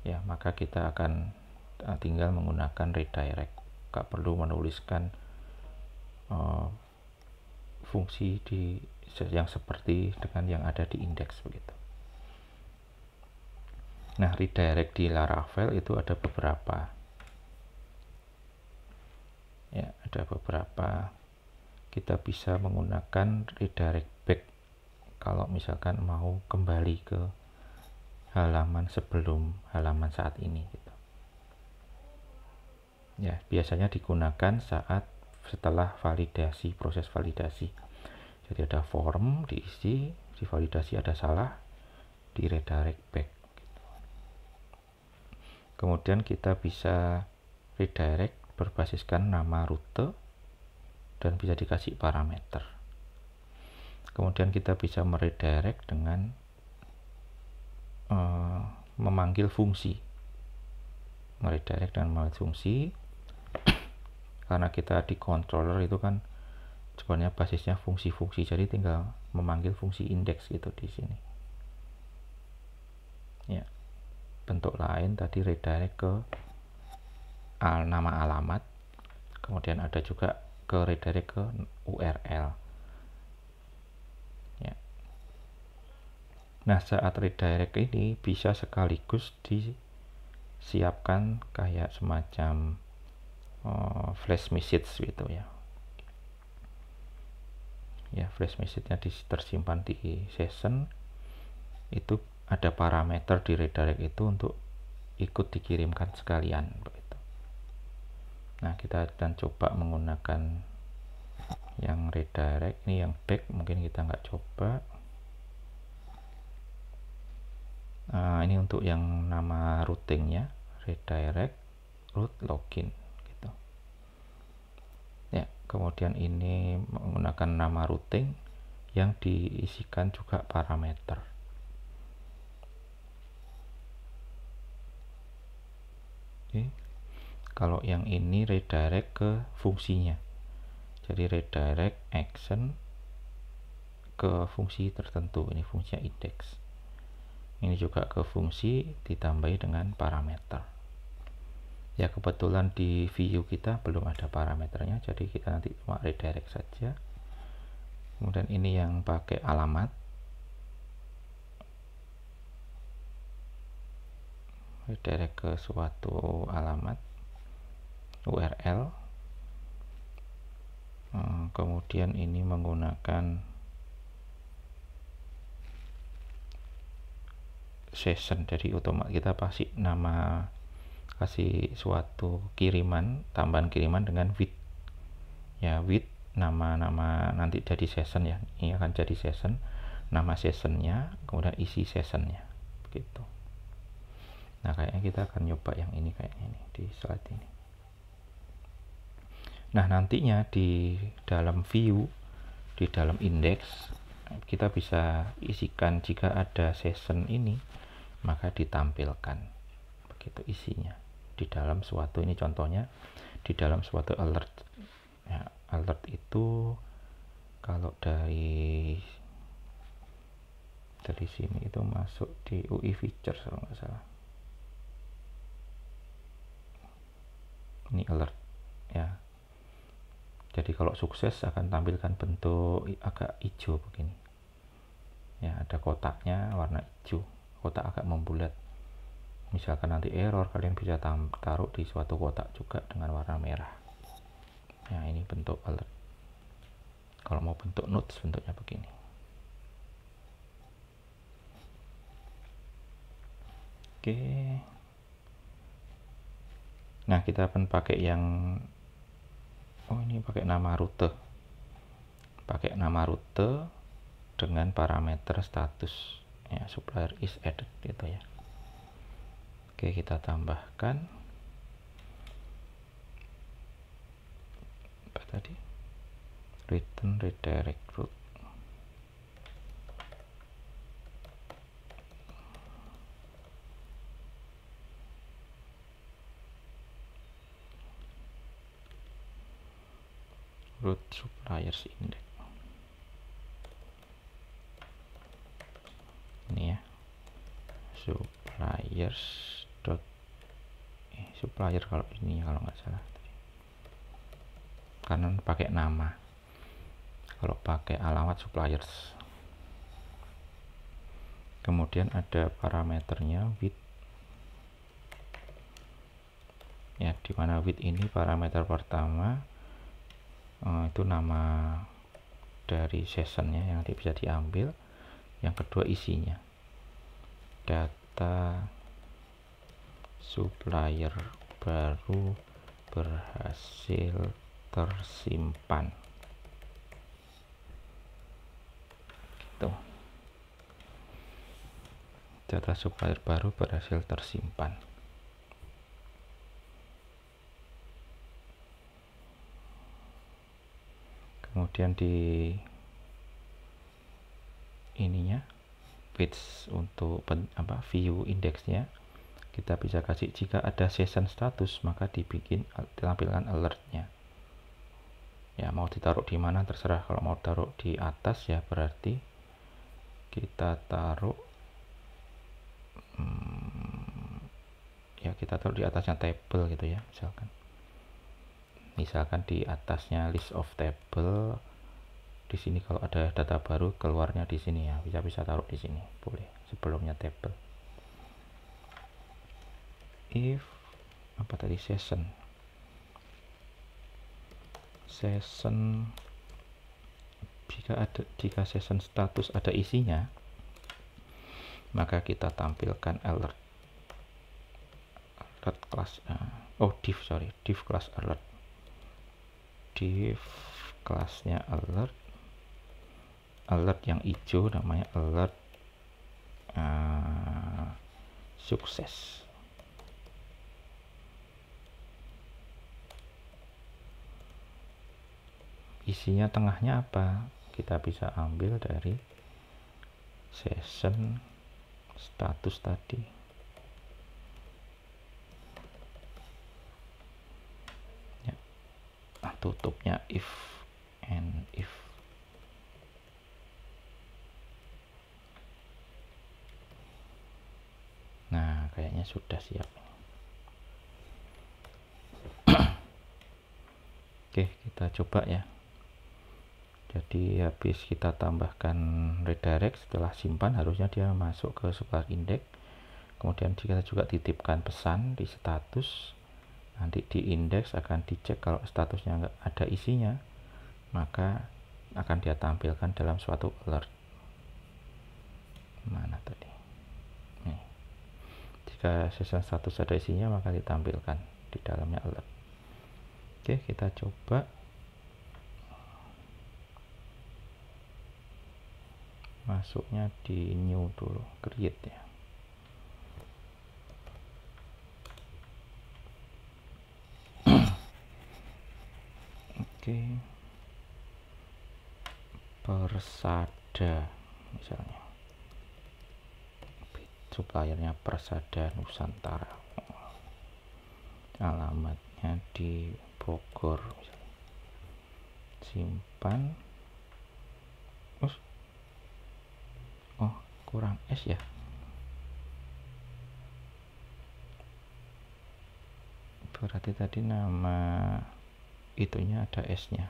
Ya, maka kita akan tinggal menggunakan redirect. Gak perlu menuliskan fungsi yang seperti dengan yang ada di index begitu. Nah, redirect di Laravel itu ada beberapa. Ya, ada beberapa. Kita bisa menggunakan redirect back kalau misalkan mau kembali ke halaman sebelum halaman saat ini gitu. Ya, biasanya digunakan saat setelah validasi, proses validasi. Jadi ada form diisi, divalidasi ada salah, di redirect back gitu. Kemudian kita bisa redirect berbasiskan nama rute dan bisa dikasih parameter. Kemudian kita bisa meredirect dengan memanggil fungsi, meredirect dan memanggil fungsi. Karena kita di controller itu kan sebenarnya basisnya fungsi-fungsi, jadi tinggal memanggil fungsi indeks gitu di sini. Ya, bentuk lain tadi redirect ke nama alamat, kemudian ada juga ke redirect ke URL. Ya. Nah, saat redirect ini bisa sekaligus disiapkan kayak semacam flash message gitu ya. Ya, flash message-nya tersimpan di session. Itu ada parameter di redirect itu untuk ikut dikirimkan sekalian begitu. Nah, kita akan coba menggunakan yang redirect. Ini yang back mungkin kita nggak coba. Nah, ini untuk yang nama routingnya, redirect root login gitu. Ya, kemudian ini menggunakan nama routing yang diisikan juga parameter. Oke. Kalau yang ini redirect ke fungsinya, jadi redirect action ke fungsi tertentu. Ini fungsinya index. Ini juga ke fungsi ditambahi dengan parameter. Ya, kebetulan di view kita belum ada parameternya, jadi kita nanti cuma redirect saja. Kemudian ini yang pakai alamat, redirect ke suatu alamat URL. Kemudian ini menggunakan session, jadi otomatis kita pasti kasih suatu kiriman, tambahan kiriman dengan with. Ya, with nama-nama nanti jadi session ya. Ini akan jadi session, nama sessionnya, kemudian isi sessionnya begitu. Nah, kayaknya kita akan nyoba yang ini kayaknya ini di slide ini. Nah, nantinya di dalam view, di dalam index, kita bisa isikan jika ada session ini, maka ditampilkan begitu isinya di dalam suatu, ini contohnya di dalam suatu alert. Ya, alert itu kalau dari sini itu masuk di UI features kalau nggak salah. Ini alert ya. Jadi kalau sukses akan tampilkan bentuk agak hijau begini. Ya, ada kotaknya warna hijau, kotak agak membulat. Misalkan nanti error, kalian bisa taruh di suatu kotak juga dengan warna merah. Nah, ini bentuk alert. Kalau mau bentuk notes bentuknya begini. Oke. Nah, kita akan pakai yang ini pakai nama rute. Pakai nama rute dengan parameter status. Ya, supplier is added gitu ya. Oke, kita tambahkan apa tadi? Return redirect route. Root suppliers index. Ini ya, suppliers dot supplier kalau ini kalau nggak salah, karena pakai nama. Kalau pakai alamat suppliers. Kemudian ada parameternya with. Ya, dimana with ini parameter pertama itu nama dari sessionnya yang nanti bisa diambil. Yang kedua isinya, data supplier baru berhasil tersimpan gitu. Data supplier baru berhasil tersimpan. Kemudian di ininya page untuk view indeksnya, kita bisa kasih jika ada session status maka ditampilkan alertnya. Ya, mau ditaruh di mana terserah. Kalau mau taruh di atas ya berarti kita taruh kita taruh di atasnya table gitu ya, misalkan di atasnya list of table. Di sini kalau ada data baru keluarnya di sini ya, bisa taruh di sini, boleh sebelumnya table. If session jika session status ada isinya, maka kita tampilkan alert class div class alert. Div kelasnya alert yang hijau namanya alert sukses. Isinya tengahnya apa? Kita bisa ambil dari session status tadi. Ya. Tutupnya if and if. Nah, kayaknya sudah siap. Oke, kita coba ya. Jadi habis kita tambahkan redirect, setelah simpan harusnya dia masuk ke sebuah index. Kemudian kita juga titipkan pesan di status. Nanti di indeks akan dicek, kalau statusnya nggak ada isinya maka akan dia tampilkan dalam suatu alert. Mana tadi? Nih. Jika session status ada isinya maka ditampilkan di dalamnya alert. Oke, kita coba. Masuknya di new dulu, create ya. Oke. Persada misalnya. Suppliernya Persada Nusantara. Alamatnya di Bogor misalnya. Simpan. Oh, kurang S ya. Berarti tadi nama itunya ada S-nya.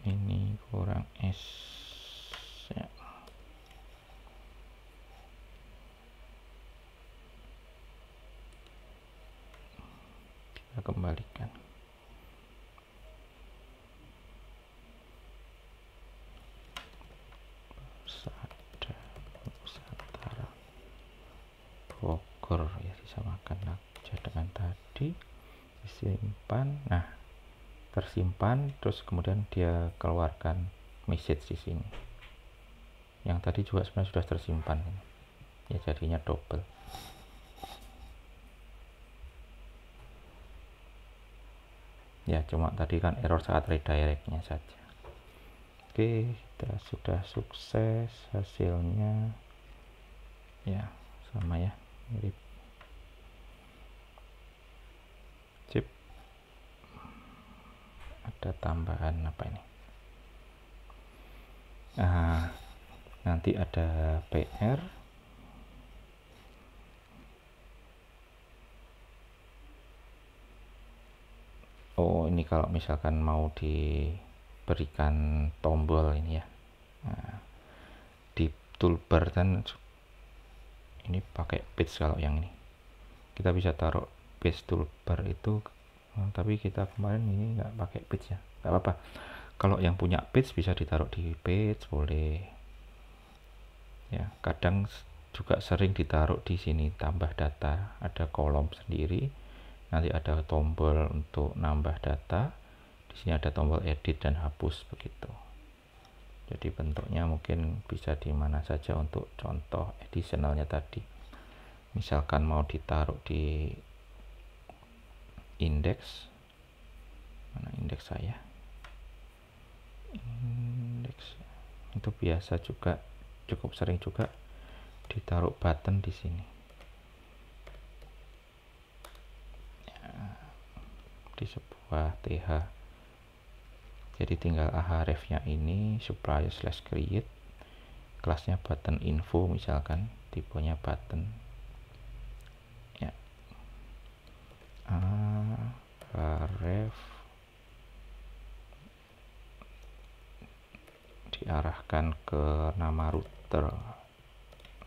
Ini kurang S ya. Kita kembalikan. Persada Nusantara Bogor ya, disamakan aja dengan tadi. Disimpan. Nah, tersimpan, terus kemudian dia keluarkan message di sini. Yang tadi juga sebenarnya sudah tersimpan ya, jadinya double. Ya, cuma tadi kan error saat redirectnya saja. Oke, kita sudah sukses hasilnya ya, sama ya, mirip. Sip. Ada tambahan apa ini? Nanti ada PR. Oh, ini kalau misalkan mau diberikan tombol ini ya. Nah, di toolbar kan ini pakai page. Kalau yang ini kita bisa taruh page toolbar itu, tapi kita kemarin ini nggak pakai page ya, nggak apa-apa. Kalau yang punya page bisa ditaruh di page, boleh ya. Kadang juga sering ditaruh di sini, tambah data, ada kolom sendiri, nanti ada tombol untuk nambah data, di sini ada tombol edit dan hapus begitu. Jadi bentuknya mungkin bisa di mana saja untuk contoh additionalnya tadi. Misalkan mau ditaruh di indeks, mana indeks saya, index itu biasa juga, cukup sering juga ditaruh button di sini ya, di sebuah TH. Jadi tinggal href-nya ini supplier slash create, kelasnya button info misalkan, tipenya button ya, href diarahkan ke nama router,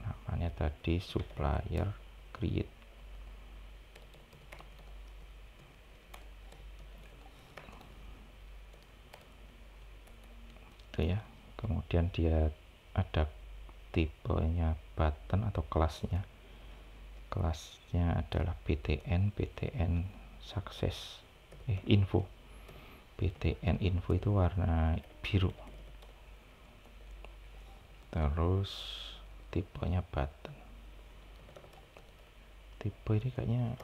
namanya tadi supplier create. Itu ya, kemudian dia ada tipenya button atau kelasnya adalah btn success info. btn info itu warna biru, terus tipenya button. Tipe ini kayaknya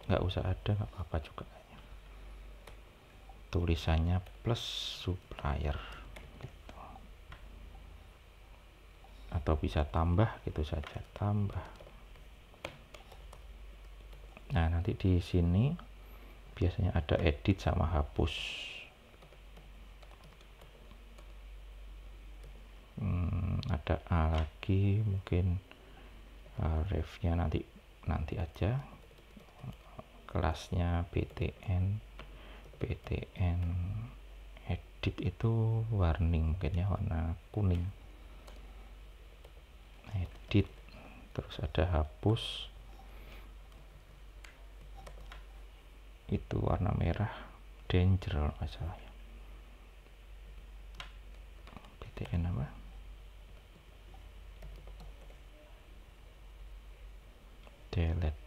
nggak usah ada, nggak apa-apa juga kayaknya. Tulisannya plus supplier gitu. Atau bisa tambah gitu saja, tambah. Nah nanti di sini biasanya ada edit sama hapus. Ada A lagi, mungkin refnya nanti aja. Kelasnya btn edit itu warning mungkin ya, warna kuning. Edit, terus ada hapus itu warna merah, danger kalau nggak salah ya. btn apa, delete.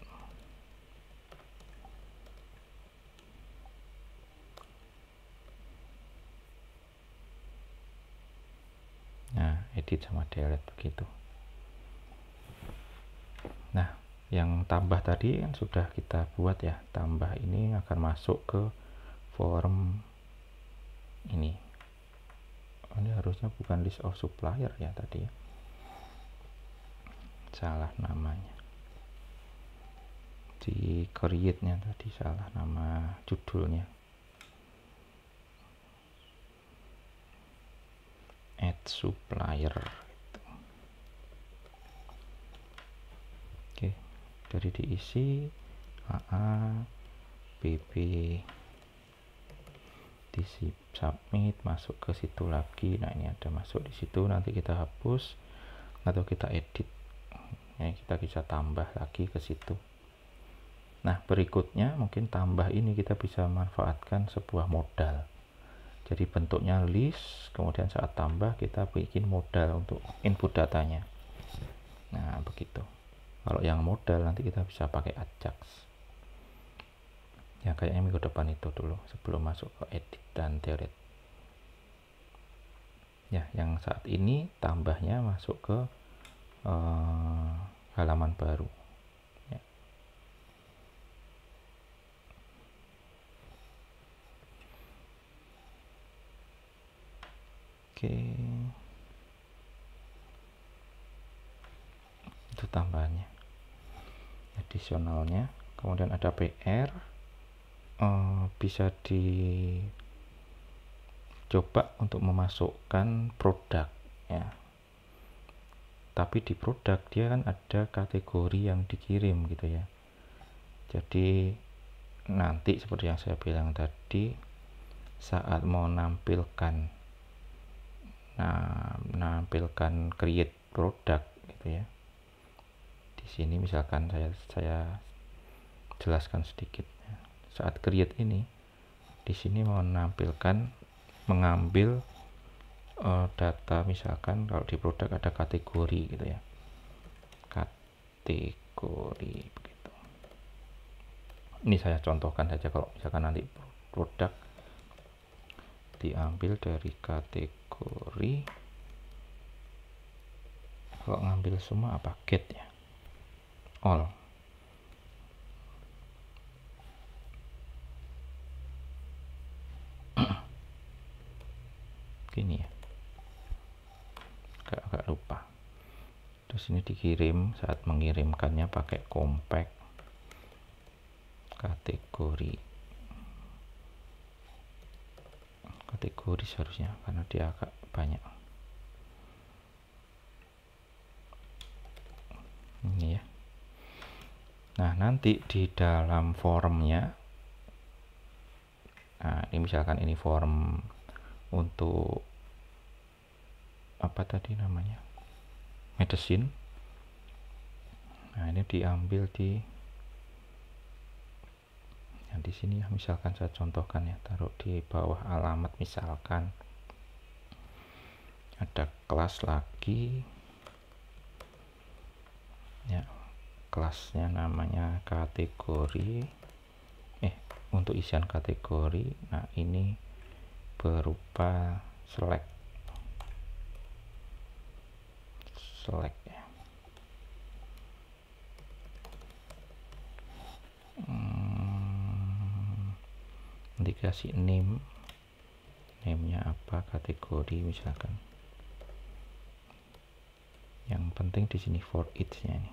Nah edit sama delete begitu. Nah yang tambah tadi kan sudah kita buat ya, tambah ini akan masuk ke form ini. Ini harusnya bukan list of supplier ya tadi ya, salah namanya di create nya tadi, salah nama judulnya. Add supplier gitu. Oke, dari diisi AA BB di submit, masuk ke situ lagi. Nah ini ada masuk di situ, nanti kita hapus atau kita edit ya, kita bisa tambah lagi ke situ. Nah berikutnya mungkin tambah ini kita bisa manfaatkan sebuah modal. Jadi bentuknya list, kemudian saat tambah kita bikin modal untuk input datanya. Nah begitu. Kalau yang modal nanti kita bisa pakai Ajax ya, kayaknya minggu depan itu dulu sebelum masuk ke edit dan delete ya. Yang saat ini tambahnya masuk ke halaman baru ya. Oke, itu tambahannya, additionalnya. Kemudian ada PR, bisa dicoba untuk memasukkan produk ya, tapi di produk dia kan ada kategori yang dikirim gitu ya. Jadi nanti seperti yang saya bilang tadi, saat mau nampilkan create produk gitu ya, di sini misalkan saya jelaskan sedikit. Saat create ini, di sini mau menampilkan, mengambil data, misalkan kalau di produk ada kategori gitu ya, kategori begitu. Ini saya contohkan saja, kalau misalkan nanti produk diambil dari kategori, kalau ngambil semua apa, get ya, all. gini ya, agak lupa. Terus ini dikirim, saat mengirimkannya pakai compact kategori seharusnya, karena dia agak banyak. Ini ya. Nah, nanti di dalam forumnya, nah ini misalkan ini forum untuk apa tadi namanya, medicine. Nah, ini diambil di sini ya, misalkan saya contohkan ya, taruh di bawah alamat, misalkan ada kelas lagi ya, kelasnya namanya kategori, untuk isian kategori. Nah, ini berupa select ya. Dikasih name-nya apa, kategori misalkan. Yang penting di sini for each-nya ini.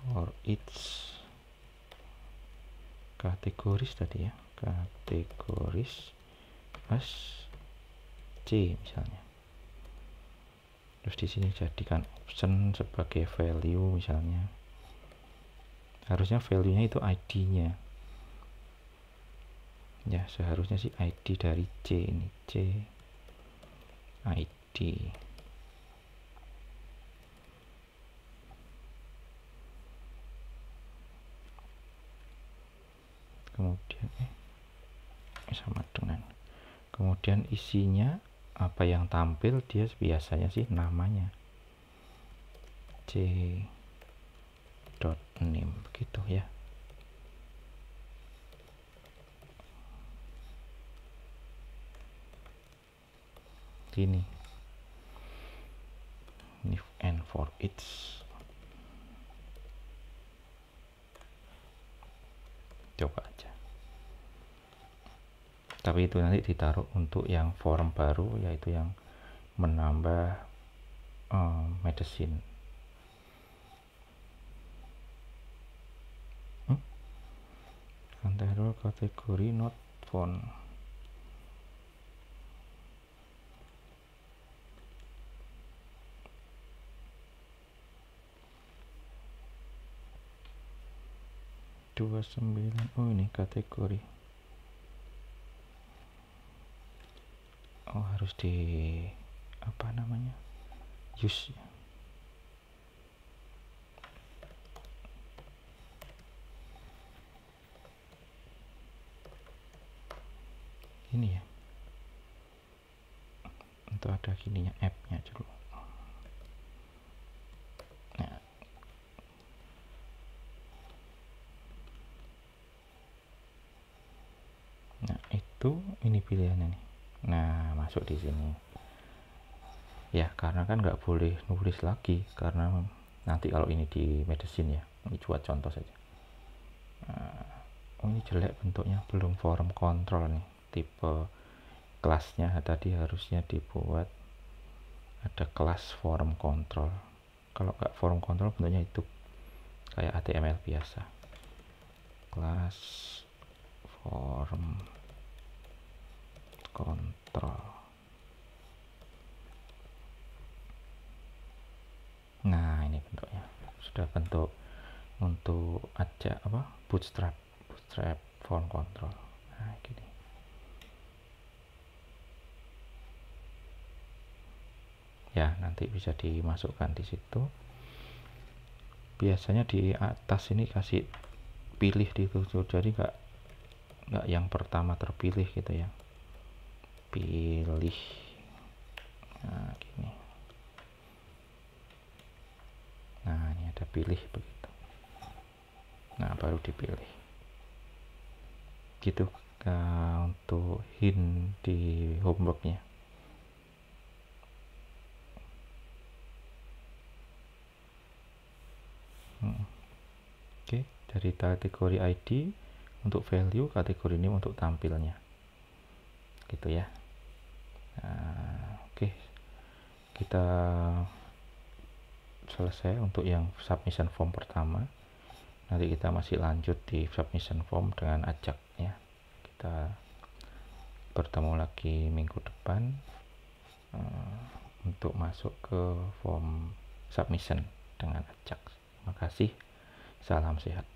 For each kategoris tadi ya, kategoris as C misalnya. Terus di sini jadikan option sebagai value misalnya. Harusnya value-nya itu ID-nya. Ya, seharusnya sih ID dari C ini, C ID. Kemudian sama dengan, kemudian isinya apa yang tampil, dia biasanya sih namanya C dot name gitu ya. Ini if and for each. Coba aja. Tapi itu nanti ditaruh untuk yang form baru, yaitu yang menambah medicine. Antara kategori not found. Oh, ini kategori. Oh, harus di apa namanya, use. Ini ya, untuk ada gininya, app-nya dulu. Nah, itu ini pilihannya nih. Nah, masuk di sini ya, karena kan nggak boleh nulis lagi, karena nanti kalau ini di medicine ya, ini buat contoh saja. Nah, ini jelek bentuknya, belum form control nih, tipe kelasnya tadi harusnya dibuat ada kelas form control. Kalau nggak form control bentuknya itu kayak HTML biasa, kelas form control. Nah, ini bentuknya sudah bentuk untuk aja apa, bootstrap form control. Nah, gini. Ya, nanti bisa dimasukkan di situ. Biasanya di atas ini kasih pilih di situ, jadi nggak yang pertama terpilih gitu ya, pilih. Nah, gini. Nah, ini ada pilih begitu. Nah, baru dipilih gitu. Untuk hint di homeworknya. Oke, dari kategori ID untuk value, kategori name untuk tampilnya, gitu ya. Nah, oke, kita selesai untuk yang submission form pertama. Nanti kita masih lanjut di submission form dengan ajak ya. Kita bertemu lagi minggu depan untuk masuk ke form submission dengan ajak. Terima kasih, salam sehat.